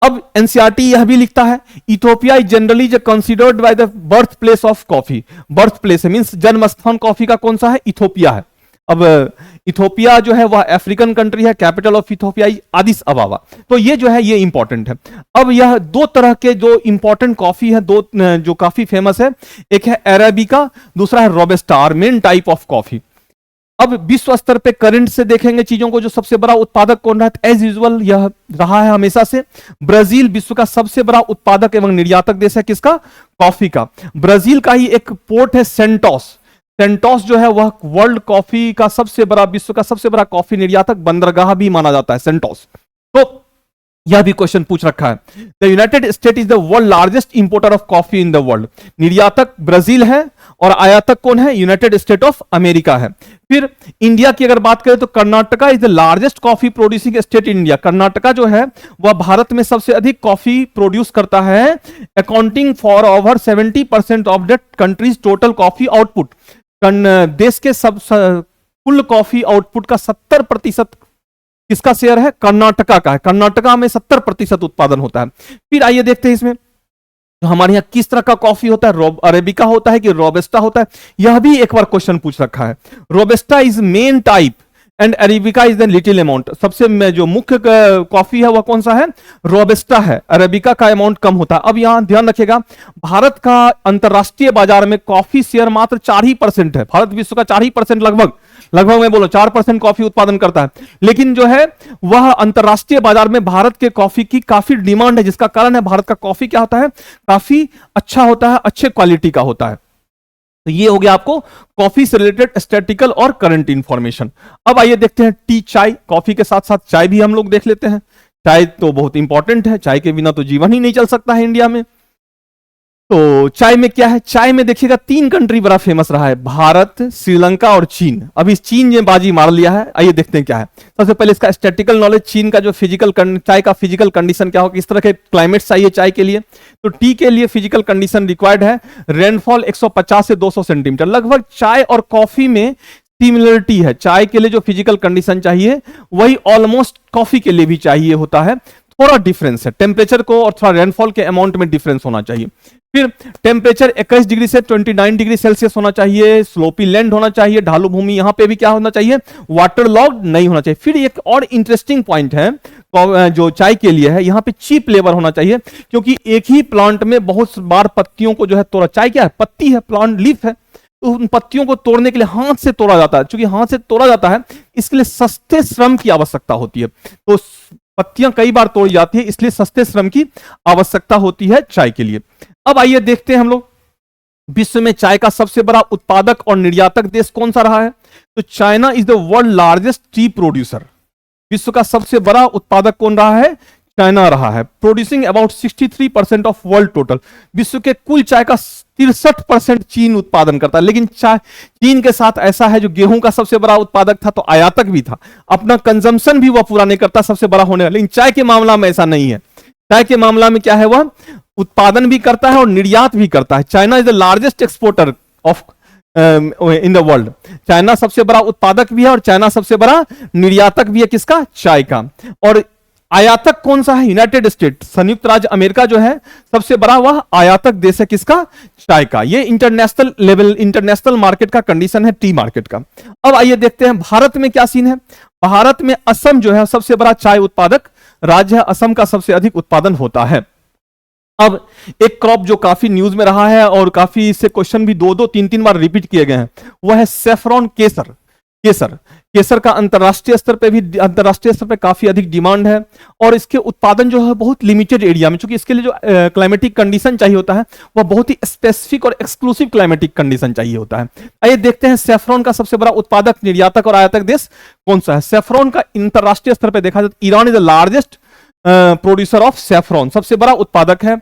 S1: अब एनसीईआरटी यह भी लिखता है, Ethiopia is generally considered by the birth place of coffee. Birth place means जन्म स्थान कॉफी का कौन सा है? इथोपिया है। अब इथोपिया जो है वह अफ्रीकन कंट्री है, कैपिटल ऑफ इथोपिया आदिस अबाबा। तो ये जो है ये इंपॉर्टेंट है। अब यह दो तरह के जो इंपॉर्टेंट कॉफी है, दो जो काफी फेमस है, एक है अरेबिका, दूसरा है robusta, main type of coffee. अब विश्व स्तर पे करंट से देखेंगे चीजों को, जो सबसे बड़ा उत्पादक कौन रहा है? एज यूजुअल यह रहा है हमेशा से ब्राजील विश्व का सबसे बड़ा उत्पादक एवं निर्यातक देश है। किसका? कॉफी का। ब्राजील का ही एक पोर्ट है सेंटोस। सेंटोस जो है वह वर्ल्ड कॉफी का सबसे बड़ा, विश्व का सबसे बड़ा कॉफी निर्यातक बंदरगाह भी माना जाता है सेंटोस। तो यह भी क्वेश्चन पूछ रखा है। The United state is the world largest importer of coffee in the world. निर्यातक ब्राजील है और आयातक कौन है? यूनाइटेड स्टेट ऑफ अमेरिका है। फिर इंडिया की अगर बात करें तो Karnataka is the largest coffee producing state in India. Karnataka जो है वह भारत में सबसे अधिक कॉफी प्रोड्यूस करता है, accounting for over 70% of the countries total coffee output. देश के सब कुल कॉफी आउटपुट का 70% किसका शेयर है? कर्नाटका का है। कर्नाटका में 70% उत्पादन होता है। फिर आइए देखते हैं इसमें तो हमारे यहाँ किस तरह का कॉफी होता है, अरेबिका होता है कि रोबस्टा होता है, यह भी एक बार क्वेश्चन पूछ रखा है। Robusta is main type and arabica is the little amount. सबसे जो मुख्य कॉफी है वह कौन सा है? रोबस्टा है। अरेबिका का अमाउंट कम होता है। अब यहां ध्यान रखिएगा, भारत का अंतरराष्ट्रीय बाजार में कॉफी शेयर मात्र 4% है। भारत विश्व का 4% लगभग मैं बोलो 4% कॉफी उत्पादन करता है, लेकिन जो है वह अंतरराष्ट्रीय बाजार में भारत के कॉफी की काफी डिमांड है, जिसका कारण है भारत का कॉफी क्या होता है? काफी अच्छा होता है, अच्छे क्वालिटी का होता है। तो ये हो गया आपको कॉफी से रिलेटेड स्टैटिकल और करंट इंफॉर्मेशन। अब आइए देखते हैं टी, चाय। कॉफी के साथ साथ चाय भी हम लोग देख लेते हैं। चाय तो बहुत इंपॉर्टेंट है, चाय के बिना तो जीवन ही नहीं चल सकता है इंडिया में। तो चाय में क्या है? चाय में देखिएगा 3 कंट्री बड़ा फेमस रहा है, भारत, श्रीलंका और चीन। अभी चीन ने बाजी मार लिया है। आइए देखते हैं क्या है। सबसे पहले इसका स्टैटिकल नॉलेज, चीन का जो चाय का फिजिकल कंडीशन क्या होगा, किस तरह के क्लाइमेट चाहिए चाय के लिए। तो टी के लिए फिजिकल कंडीशन रिक्वायर्ड है, रेनफॉल 150 से 200 सेंटीमीटर। लगभग चाय और कॉफी में सिमिलरिटी है। चाय के लिए जो फिजिकल कंडीशन चाहिए वही ऑलमोस्ट कॉफी के लिए भी चाहिए होता है, थोड़ा डिफरेंस है। टेम्परेचर को और थोड़ा रेनफॉल के अमाउंट में डिफरेंस होना चाहिए। फिर टेम्परेचर 21 डिग्री से 29 डिग्री सेल्सियस होना चाहिए। स्लोपी लैंड होना चाहिए, ढालू भूमि। यहां पे भी क्या होना चाहिए? वाटर लॉग्ड नहीं होना चाहिए। फिर एक और इंटरेस्टिंग पॉइंट है जो चाय के लिए है, यहां पे चीप लेबर होना चाहिए, क्योंकि एक ही प्लांट में बहुत बार पत्तियों को जो है तोड़ा। चाय क्या है? पत्ती है, प्लांट लीफ है, तो उन पत्तियों को तोड़ने के लिए हाथ से तोड़ा जाता है। क्योंकि हाथ से तोड़ा जाता है, इसके लिए सस्ते श्रम की आवश्यकता होती है। तो पत्तियां कई बार तोड़ी जाती है, इसलिए सस्ते श्रम की आवश्यकता होती है चाय के लिए। अब आइए देखते हैं हम लोग विश्व में चाय का सबसे बड़ा उत्पादक और निर्यातक देश कौन सा रहा है। तो China is the world largest T producer. विश्व का सबसे बड़ा उत्पादक कौन रहा है? चाइना रहा है, producing about 63% of world total. विश्व के कुल चाय का 63% चीन उत्पादन करता है। लेकिन चीन के साथ ऐसा है, जो गेहूं का सबसे बड़ा उत्पादक था तो आयातक भी था, अपना कंजम्पशन भी वह पूरा नहीं करता सबसे बड़ा होने वाला। लेकिन चाय के मामला में ऐसा नहीं है। चाय के मामला में क्या है? वह उत्पादन भी करता है और निर्यात भी करता है। China is the largest exporter of in the world. China सबसे बड़ा उत्पादक भी है और चाइना सबसे बड़ा निर्यातक भी है। किसका? चाय का। और आयातक कौन सा है? यूनाइटेड स्टेट, संयुक्त राज्य अमेरिका जो है सबसे बड़ा वह आयातक देश है। किसका? चाय का। ये इंटरनेशनल लेवल, इंटरनेशनल मार्केट का कंडीशन है, टी मार्केट का। अब आइए देखते हैं भारत में क्या सीन है। भारत में असम जो है सबसे बड़ा चाय उत्पादक राज्य है। असम का सबसे अधिक उत्पादन होता है। अब एक क्रॉप जो काफी न्यूज में रहा है और काफी इससे क्वेश्चन भी 2-2, 3-3 बार रिपीट किए गए हैं, वह है सेफ्रॉन, केसर। केसर का अंतरराष्ट्रीय स्तर पे काफी अधिक डिमांड है और इसके उत्पादन जो है बहुत लिमिटेड एरिया में, क्योंकि इसके लिए जो क्लाइमेटिक कंडीशन चाहिए होता है वह बहुत ही स्पेसिफिक और एक्सक्लूसिव क्लाइमेटिक कंडीशन चाहिए होता है। आइए देखते हैं सेफ्रॉन का सबसे बड़ा उत्पादक, निर्यातक और आयातक देश कौन सा है। सेफ्रॉन का अंतरराष्ट्रीय स्तर पर देखा जाए तो Iran is the largest producer of saffron, सबसे बड़ा उत्पादक है।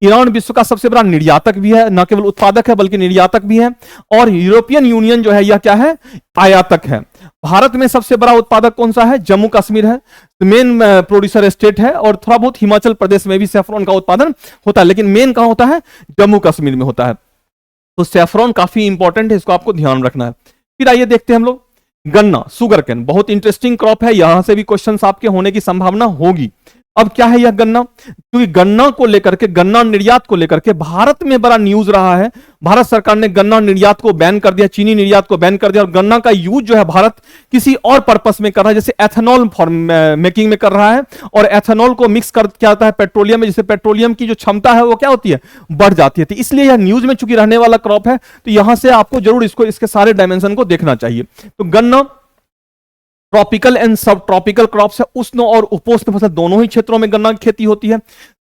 S1: ईरान विश्व का सबसे बड़ा निर्यातक भी है, न केवल उत्पादक है बल्कि निर्यातक भी है। और यूरोपियन यूनियन जो है यह क्या है? आयातक है। भारत में सबसे बड़ा उत्पादक कौन सा है? जम्मू कश्मीर है, मेन प्रोड्यूसर स्टेट है। और थोड़ा बहुत हिमाचल प्रदेश में भी सेफ्रॉन का उत्पादन होता है, लेकिन मेन कहां होता है? जम्मू कश्मीर में होता है। तो सेफ्रॉन काफी इंपॉर्टेंट है, इसको आपको ध्यान रखना है। फिर आइए देखते हैं हम लोग गन्ना, शुगर कैन। बहुत इंटरेस्टिंग क्रॉप है, यहां से भी क्वेश्चन आपके होने की संभावना होगी। अब क्या है यह गन्ना? क्योंकि गन्ना को लेकर के, गन्ना निर्यात को लेकर के भारत में बड़ा न्यूज रहा है। भारत सरकार ने गन्ना निर्यात को बैन कर दिया, चीनी निर्यात को बैन कर दिया और गन्ना का यूज जो है भारत किसी और पर्पस में कर रहा है, जैसे एथेनॉल मेकिंग में कर रहा है। और एथेनॉल को मिक्स कर क्या होता है? पेट्रोलियम में, जिससे पेट्रोलियम की जो क्षमता है वो क्या होती है? बढ़ जाती है। तो इसलिए यह न्यूज में चूंकि रहने वाला क्रॉप है, तो यहां से आपको जरूर इसको, इसके सारे डायमेंशन को देखना चाहिए। तो गन्ना ट्रॉपिकल एंड सब ट्रॉपिकल क्रॉप्स है, उष्ण और उपोष्ण फसल दोनों ही क्षेत्रों में गन्ना की खेती होती है।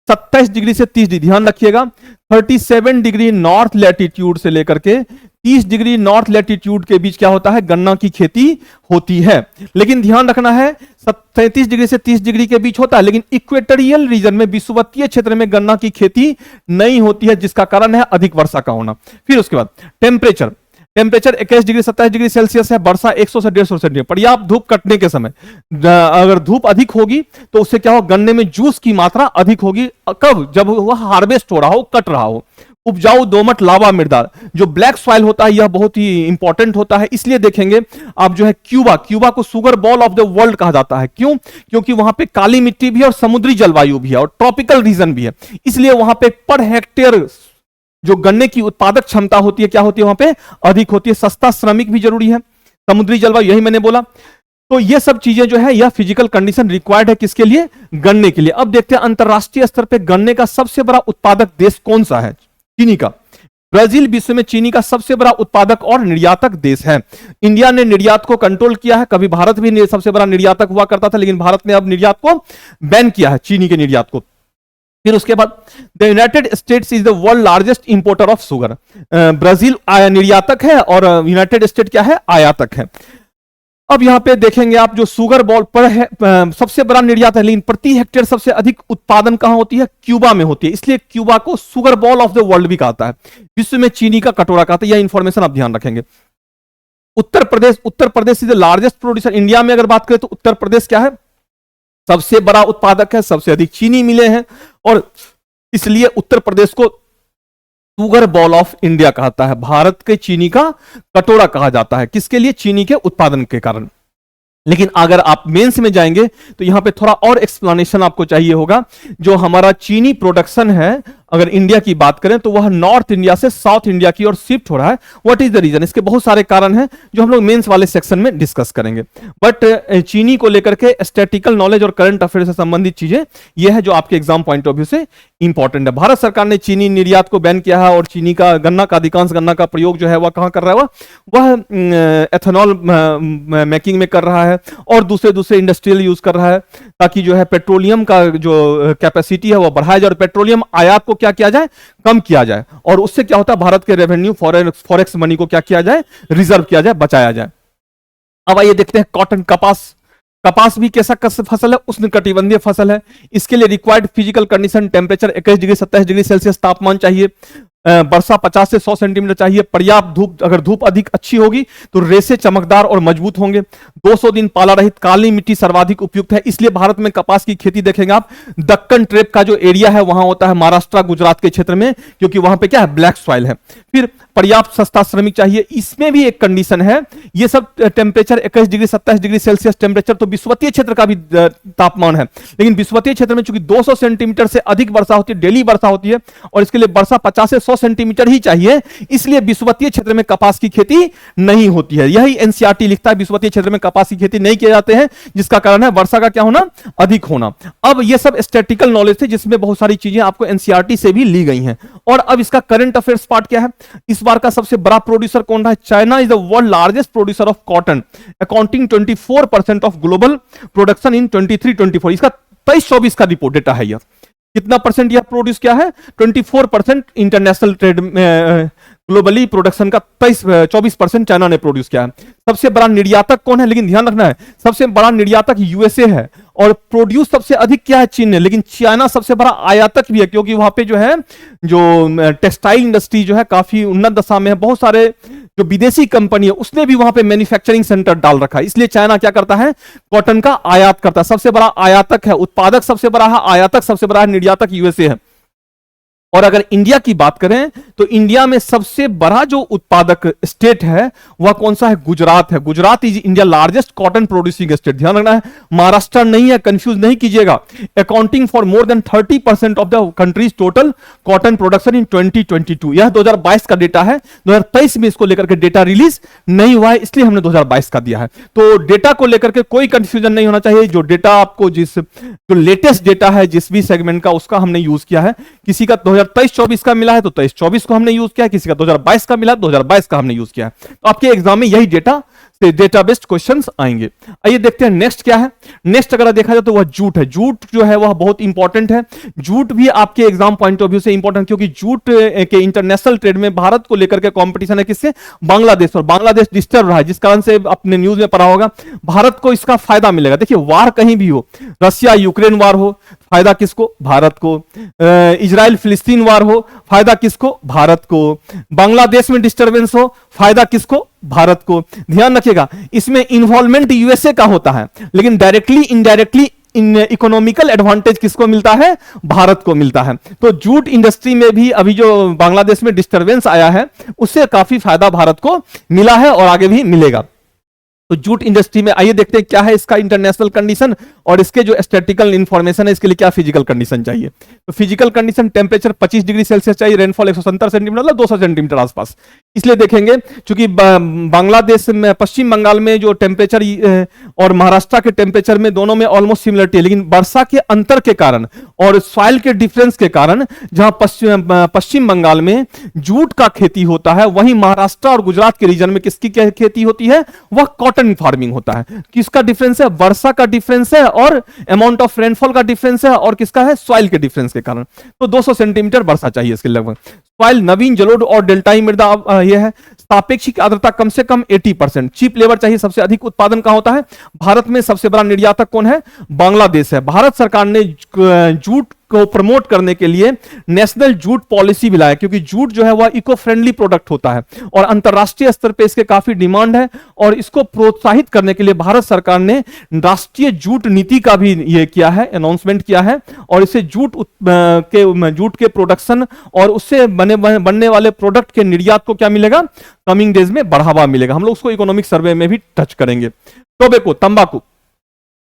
S1: 27 डिग्री से 30 डिग्री, ध्यान रखिएगा 37 डिग्री नॉर्थ लैटिट्यूड से लेकर के 30 डिग्री नॉर्थ लैटिट्यूड के बीच क्या होता है, गन्ना की खेती होती है। लेकिन ध्यान रखना है 33 डिग्री से 30 डिग्री के बीच होता है, लेकिन इक्वेटोरियल रीजन में, विषुवतीय क्षेत्र में गन्ना की खेती नहीं होती है, जिसका कारण है अधिक वर्षा का होना। फिर उसके बाद टेम्परेचर 21 डिग्री 27 डिग्री सेल्सियस है, वर्षा 100 से 150 सेंटीमीटर। पर्याप्त धूप कटने के समय, अगर धूप अधिक होगी तो उससे क्या हो, गन्ने में जूस की मात्रा अधिक होगी। कब, जब वह हार्वेस्ट हो रहा हो, कट रहा हो। उपजाऊ दोमट लावा मृदा, जो ब्लैक सॉइल होता है, यह बहुत ही इंपॉर्टेंट होता है। इसलिए देखेंगे आप जो है क्यूबा को sugar ball of the world कहा जाता है। क्यों? क्योंकि वहां पे काली मिट्टी भी है और समुद्री जलवायु भी है और ट्रॉपिकल रीजन भी है। इसलिए वहां पे पर हेक्टेयर जो गन्ने की उत्पादक क्षमता होती है, क्या होती है वहां पे, अधिक होती है। सस्ता श्रमिक भी जरूरी है, समुद्री जलवायु, यही मैंने बोला। तो ये सब चीजें जो है, यह फिजिकल कंडीशन रिक्वायर्ड है किसके लिए, गन्ने के लिए। अब देखते हैं अंतरराष्ट्रीय स्तर पे गन्ने का सबसे बड़ा उत्पादक देश कौन सा है, चीनी का। ब्राजील विश्व में चीनी का सबसे बड़ा उत्पादक और निर्यातक देश है। इंडिया ने निर्यात को कंट्रोल किया है, कभी भारत भी सबसे बड़ा निर्यातक हुआ करता था, लेकिन भारत ने अब निर्यात को बैन किया है, चीनी के निर्यात को। फिर उसके बाद the United states is the world largest importer of sugar. Brazil निर्यातक है और यूनाइटेड स्टेट क्या है, आयातक है। अब यहां पे देखेंगे आप, जो शुगर बॉल पर है सबसे बड़ा निर्यात है, लेकिन प्रति हेक्टेयर सबसे अधिक उत्पादन कहां होती है, क्यूबा में होती है। इसलिए क्यूबा को sugar ball of the world भी कहता है, विश्व में चीनी का कटोरा कहता है। यह इंफॉर्मेशन आप ध्यान रखेंगे। Uttar Pradesh is the largest producer. India में अगर बात करें तो उत्तर प्रदेश क्या है, सबसे बड़ा उत्पादक है, सबसे अधिक चीनी मिले हैं, और इसलिए उत्तर प्रदेश को शुगर बॉल ऑफ इंडिया कहता है, भारत के चीनी का कटोरा कहा जाता है। किसके लिए, चीनी के उत्पादन के कारण। लेकिन अगर आप मेंस में जाएंगे तो यहां पे थोड़ा और एक्सप्लेनेशन आपको चाहिए होगा। जो हमारा चीनी प्रोडक्शन है, अगर इंडिया की बात करें तो वह नॉर्थ इंडिया से साउथ इंडिया की ओर शिफ्ट हो रहा है। What is the reason? इसके बहुत सारे कारण हैं जो हम लोग मेंस वाले सेक्शन में डिस्कस करेंगे। बट चीनी को लेकर के स्टैटिकल नॉलेज और करंट अफेयर से संबंधित चीजें यह है जो आपके एग्जाम पॉइंट ऑफ व्यू से इंपॉर्टेंट है। भारत सरकार ने चीनी निर्यात को बैन किया है और चीनी का अधिकांश गन्ना का प्रयोग जो है वह कहां कर रहा है, वह एथेनॉल मेकिंग में कर रहा है और दूसरे इंडस्ट्रियल यूज कर रहा है, ताकि जो है पेट्रोलियम का जो कैपेसिटी है वह बढ़ाया जाए और पेट्रोलियम आयात को क्या किया जाए, कम किया जाए। और उससे क्या होता है, भारत के रेवेन्यू फॉरेक्स मनी को क्या किया जाए, रिजर्व किया जाए, बचाया जाए। अब आइए देखते हैं कॉटन, कपास भी कैसा फसल है, उष्णकटिबंधीय फसल है। इसके लिए required physical condition, temperature 21 degree 27 degree Celsius तापमान चाहिए, वर्षा 50 से 100 सेंटीमीटर चाहिए, पर्याप्त धूप, अगर धूप अधिक अच्छी होगी तो रेशे चमकदार और मजबूत होंगे, 200 दिन पाला रहित काली मिट्टी सर्वाधिक उपयुक्त है। इसलिए भारत में कपास की खेती देखेंगे आप, दक्कन ट्रेप का जो एरिया है वहां होता है महाराष्ट्र गुजरात के क्षेत्र में, क्योंकि वहां पे क्या है, ब्लैक सॉइल है। फिर पर्याप्त सस्ता श्रमिक चाहिए। इसमें भी एक कंडीशन है, ये सब temperature 21 degree 27 degree Celsius temperature तो विषुवतीय क्षेत्र का भी तापमान है, लेकिन विषुवतीय क्षेत्र में चूंकि 200 सेंटीमीटर से अधिक वर्षा होती है, डेली वर्षा होती है, और इसके लिए वर्षा 50 से 100 सेंटीमीटर ही चाहिए, इसलिए विषुवतीय क्षेत्र में कपास की खेती नहीं होती है। यही एनसीईआरटी लिखता है, विषुवतीय क्षेत्र में कपास की खेती नहीं किए जाते हैं, जिसका कारण है वर्षा का क्या होना, अधिक होना। अब ये सब स्टैटिकल नॉलेज थे, जिसमें बहुत सारी चीजें आपको एनसीईआरटी से भी ली गई हैं। और अब इसका करंट अफेयर्स पार्ट क्या है, इस बार का सबसे बड़ा प्रोड्यूसर कौन रहा है, China is the world largest producer of cotton, accounting 24% of global production in 23-24। इसका 23-24 का रिपोर्ट डेटा है। यह कितना परसेंट यह प्रोड्यूस किया है, 24% इंटरनेशनल ट्रेड में, ग्लोबली प्रोडक्शन का 24% चाइना ने प्रोड्यूस किया है। सबसे बड़ा निर्यातक कौन है, लेकिन ध्यान रखना है सबसे बड़ा निर्यातक यूएसए है, और प्रोड्यूस सबसे अधिक क्या है, चीन ने। लेकिन चाइना सबसे बड़ा आयातक भी है, क्योंकि वहां पे जो है, जो टेक्सटाइल इंडस्ट्री जो है काफी उन्नत दशा में है। बहुत सारे जो विदेशी कंपनी है उसने भी वहां पे मैन्युफैक्चरिंग सेंटर डाल रखा है, इसलिए चाइना क्या करता है, कॉटन का आयात करता है। सबसे बड़ा आयातक है, उत्पादक सबसे बड़ा है, आयातक सबसे बड़ा है, निर्यातक यूएसए है। और अगर इंडिया की बात करें तो इंडिया में सबसे बड़ा जो उत्पादक स्टेट है वह कौन सा है, गुजरात है। Gujarat is India largest cotton producing state. ध्यान रखना है, महाराष्ट्र नहीं है, कंफ्यूज नहीं कीजिएगा। Accounting for more than 30% of the countries total cotton production in 2022। यह 2022 का डेटा है, 2023 में इसको लेकर के डेटा रिलीज नहीं हुआ है, इसलिए हमने 2022 का दिया है। तो डेटा को लेकर के कोई कंफ्यूजन नहीं होना चाहिए। जो डेटा आपको जो लेटेस्ट डेटा है जिस भी सेगमेंट का, उसका हमने यूज किया है। किसी का 2023-24 का मिला है तो 23-24 को हमने यूज किया है, किसी का 2022 का मिला 2022 का हमने यूज किया है। तो आपके एग्जाम में यही डेटा से डेटा बेस्ड क्वेश्चंस आएंगे। आइए देखते हैं नेक्स्ट क्या है। नेक्स्ट अगर देखा जाए तो वह जूट है। जूट जो है वह बहुत इंपॉर्टेंट है। जूट भी आपके एग्जाम पॉइंट ऑफ व्यू से इंपॉर्टेंट, क्योंकि जूट के इंटरनेशनल ट्रेड में भारत को लेकर के कंपटीशन है किससे? बांग्लादेश। और बांग्लादेश डिस्टर्ब रहा है, जिस कारण से आपने न्यूज में पढ़ा होगा भारत को इसका फायदा मिलेगा। देखिए वार कहीं भी हो, रशिया यूक्रेन वार हो, फायदा किसको? भारत को। इजराइल फिलिस्तीन वार हो, फायदा किसको? भारत को। बांग्लादेश में डिस्टरबेंस हो, फायदा किसको? भारत को। ध्यान रखिएगा इसमें इन्वॉल्वमेंट यूएसए का होता है, लेकिन डायरेक्टली इनडायरेक्टली इकोनॉमिकल एडवांटेज किसको मिलता है? भारत को मिलता है। तो जूट इंडस्ट्री में भी अभी जो बांग्लादेश में डिस्टरबेंस आया है उससे काफी फायदा भारत को मिला है और आगे भी मिलेगा। तो जूट इंडस्ट्री में आइए देखते हैं क्या है इसका इंटरनेशनल कंडीशन और इसके जो स्टैटिकल इंफॉर्मेशन है इसके लिए क्या फिजिकल कंडीशन चाहिए। तो physical condition temperature 25 degree Celsius चाहिए, रेनफॉल 170 सेंटीमीटर मतलब 200 सेंटीमीटर आसपास। इसलिए देखेंगे क्योंकि बांग्लादेश में, पश्चिम बंगाल में जो टेम्परेचर और महाराष्ट्र के टेम्परेचर में दोनों में ऑलमोस्ट सिमिलरिटी है, लेकिन वर्षा के अंतर के कारण और सॉइल के डिफरेंस के कारण जहां पश्चिम बंगाल में जूट का खेती होता है, वहीं महाराष्ट्र और गुजरात के रीजन में किसकी खेती होती है? वह कॉटन फार्मिंग होता है। किसका डिफरेंस है? वर्षा का डिफरेंस है और अमाउंट ऑफ रेनफॉल का डिफरेंस है, और किसका है? सॉइल के डिफरेंस के कारण। तो 200 सेंटीमीटर वर्षा चाहिए इसके लगभग। सॉइल नवीन जलोढ़ और डेल्टाई मृदा यह है। सापेक्षिक आर्द्रता कम से कम 80%। चीप लेबर चाहिए। सबसे अधिक उत्पादन का होता है भारत में। सबसे बड़ा निर्यातक कौन है? बांग्लादेश है। भारत सरकार ने जूट को प्रमोट करने के लिए नेशनल जूट पॉलिसी भी लाया, क्योंकि जूट जो है वह इको फ्रेंडली प्रोडक्ट होता है और अंतरराष्ट्रीय स्तर पे इसके काफी डिमांड है। और इसको प्रोत्साहित करने के लिए भारत सरकार ने राष्ट्रीय जूट नीति का भी ये किया है, अनाउंसमेंट किया है। और इससे जूट के प्रोडक्शन और उससे बनने वाले प्रोडक्ट के निर्यात को क्या मिलेगा? कमिंग डेज में बढ़ावा मिलेगा। हम लोग उसको इकोनॉमिक सर्वे में भी टच करेंगे। टोबैको, तंबाकू।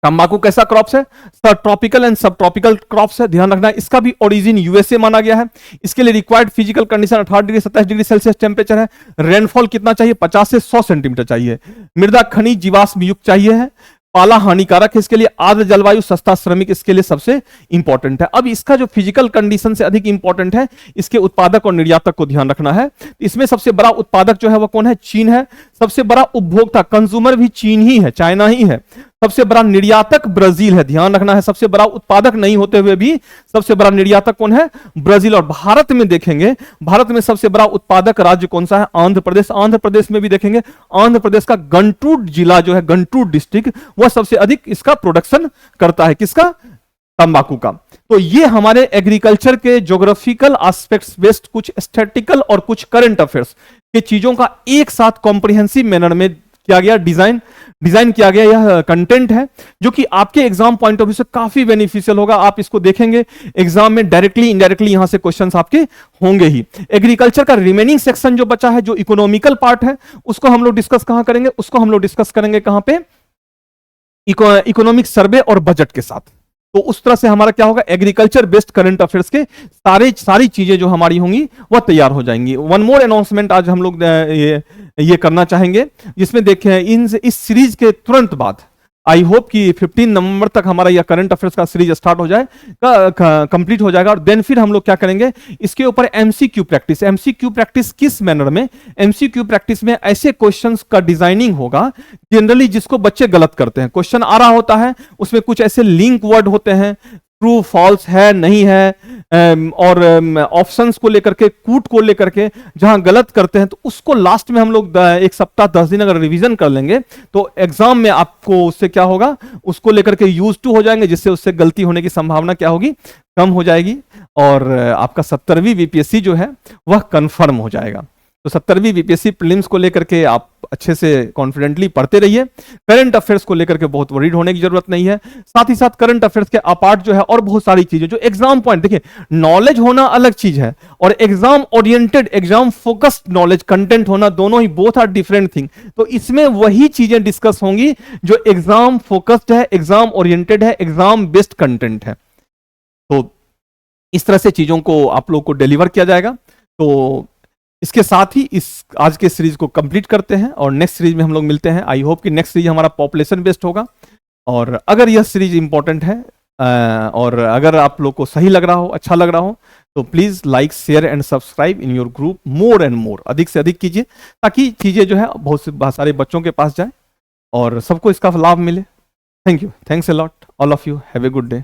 S1: तंबाकू कैसा क्रॉप्स है? ट्रॉपिकल एंड सब ट्रॉपिकल क्रॉप्स है। ध्यान रखना इसका भी ओरिजिन यूएसए माना गया है। इसके लिए required physical condition 18 degree 27 degree Celsius temperature है। रेनफॉल कितना चाहिए? 50 से 100 सेंटीमीटर चाहिए। मृदा खनिज जीवाश्म युक्त चाहिए है। पाला हानिकारक है इसके लिए। आर्द्र जलवायु, सस्ता श्रमिक इसके लिए सबसे इंपॉर्टेंट है। अब इसका जो फिजिकल कंडीशन से अधिक इंपॉर्टेंट है, इसके उत्पादक और निर्यातक को ध्यान रखना है। इसमें सबसे बड़ा उत्पादक जो है वो कौन है? चीन है। सबसे बड़ा उपभोक्ता, कंज्यूमर भी चीन ही है, चाइना ही है। सबसे बड़ा निर्यातक ब्राजील है। ध्यान रखना है सबसे बड़ा उत्पादक नहीं होते हुए भी सबसे बड़ा निर्यातक कौन है? ब्राजील। और भारत में देखेंगे, भारत में सबसे बड़ा उत्पादक राज्य कौन सा है? आंध्र प्रदेश। आंध्र प्रदेश में भी देखेंगे, आंध्र प्रदेश का गंटूर जिला जो है, गंटूर डिस्ट्रिक्ट, वह सबसे अधिक इसका प्रोडक्शन करता है। किसका? तंबाकू का। तो ये हमारे एग्रीकल्चर के ज्योग्राफिकल एस्पेक्ट्स बेस्ड कुछ स्टैटिकल और कुछ करंट अफेयर्स के चीजों का एक साथ कॉम्प्रिहेंसिव मैनर में किया गया, डिजाइन किया गया यह कंटेंट है, जो कि आपके एग्जाम पॉइंट ऑफ व्यू से काफी बेनिफिशियल होगा। आप इसको देखेंगे एग्जाम में डायरेक्टली इनडायरेक्टली यहां से क्वेश्चंस आपके होंगे ही। एग्रीकल्चर का रिमेनिंग सेक्शन जो बचा है, जो इकोनॉमिकल पार्ट है, उसको हम लोग डिस्कस कहां करेंगे? उसको हम लोग डिस्कस करेंगे कहां पे? इकोनॉमिक सर्वे और बजट के साथ। तो उस तरह से हमारा क्या होगा? एग्रीकल्चर बेस्ड करंट अफेयर्स के सारी चीजें जो हमारी होंगी वह तैयार हो जाएंगी। वन मोर अनाउंसमेंट आज हम लोग ये करना चाहेंगे, जिसमें देखें इस सीरीज के तुरंत बाद आई होप कि 15 नवंबर तक हमारा यह करंट अफेयर्स का सीरीज स्टार्ट हो जाए, कंप्लीट हो जाएगा। और देन फिर हम लोग क्या करेंगे? इसके ऊपर एमसीक्यू प्रैक्टिस। एमसीक्यू प्रैक्टिस किस मैनर में? एमसीक्यू प्रैक्टिस में ऐसे क्वेश्चंस का डिजाइनिंग होगा जनरली जिसको बच्चे गलत करते हैं। क्वेश्चन आ रहा होता है, उसमें कुछ ऐसे लिंक वर्ड होते हैं, ट्रू फॉल्स है नहीं है, और ऑप्शंस को लेकर के, कूट को लेकर के जहां गलत करते हैं, तो उसको लास्ट में हम लोग एक सप्ताह 10 दिन अगर रिवीजन कर लेंगे तो एग्जाम में आपको उससे क्या होगा? उसको लेकर के यूज टू हो जाएंगे, जिससे उससे गलती होने की संभावना क्या होगी? कम हो जाएगी। और आपका 70वीं बीपीएससी जो है वह कंफर्म हो जाएगा। तो 70वीं बीपीएससी प्रीलिम्स को लेकर के आप अच्छे से कॉन्फिडेंटली पढ़ते रहिए। करंट अफेयर्स को लेकर के बहुत वरीड होने की जरूरत नहीं है। साथ ही साथ करंट अफेयर्स के अपार्ट जो है और बहुत सारी चीजें जो एग्जाम पॉइंट, देखिए नॉलेज होना अलग चीज है और exam oriented, exam focused knowledge content होना, दोनों ही बोथ आर डिफरेंट थिंग। तो इसमें वही चीजें डिस्कस होंगी जो एग्जाम फोकस्ड है, एग्जाम ओरिएंटेड है, एग्जाम बेस्ड कंटेंट है। तो इस तरह से चीजों को आप लोग को डिलीवर किया जाएगा। तो इसके साथ ही इस आज के सीरीज को कंप्लीट करते हैं और नेक्स्ट सीरीज में हम लोग मिलते हैं। आई होप कि नेक्स्ट सीरीज हमारा पॉपुलेशन बेस्ड होगा। और अगर यह सीरीज इंपॉर्टेंट है और अगर आप लोग को सही लग रहा हो, अच्छा लग रहा हो, तो please like, share and subscribe in your group more and more, अधिक से अधिक कीजिए, ताकि चीजें जो है बहुत सारे बच्चों के पास जाए और सबको इसका लाभ मिले। Thank you, thanks a lot, all of you, have a good day.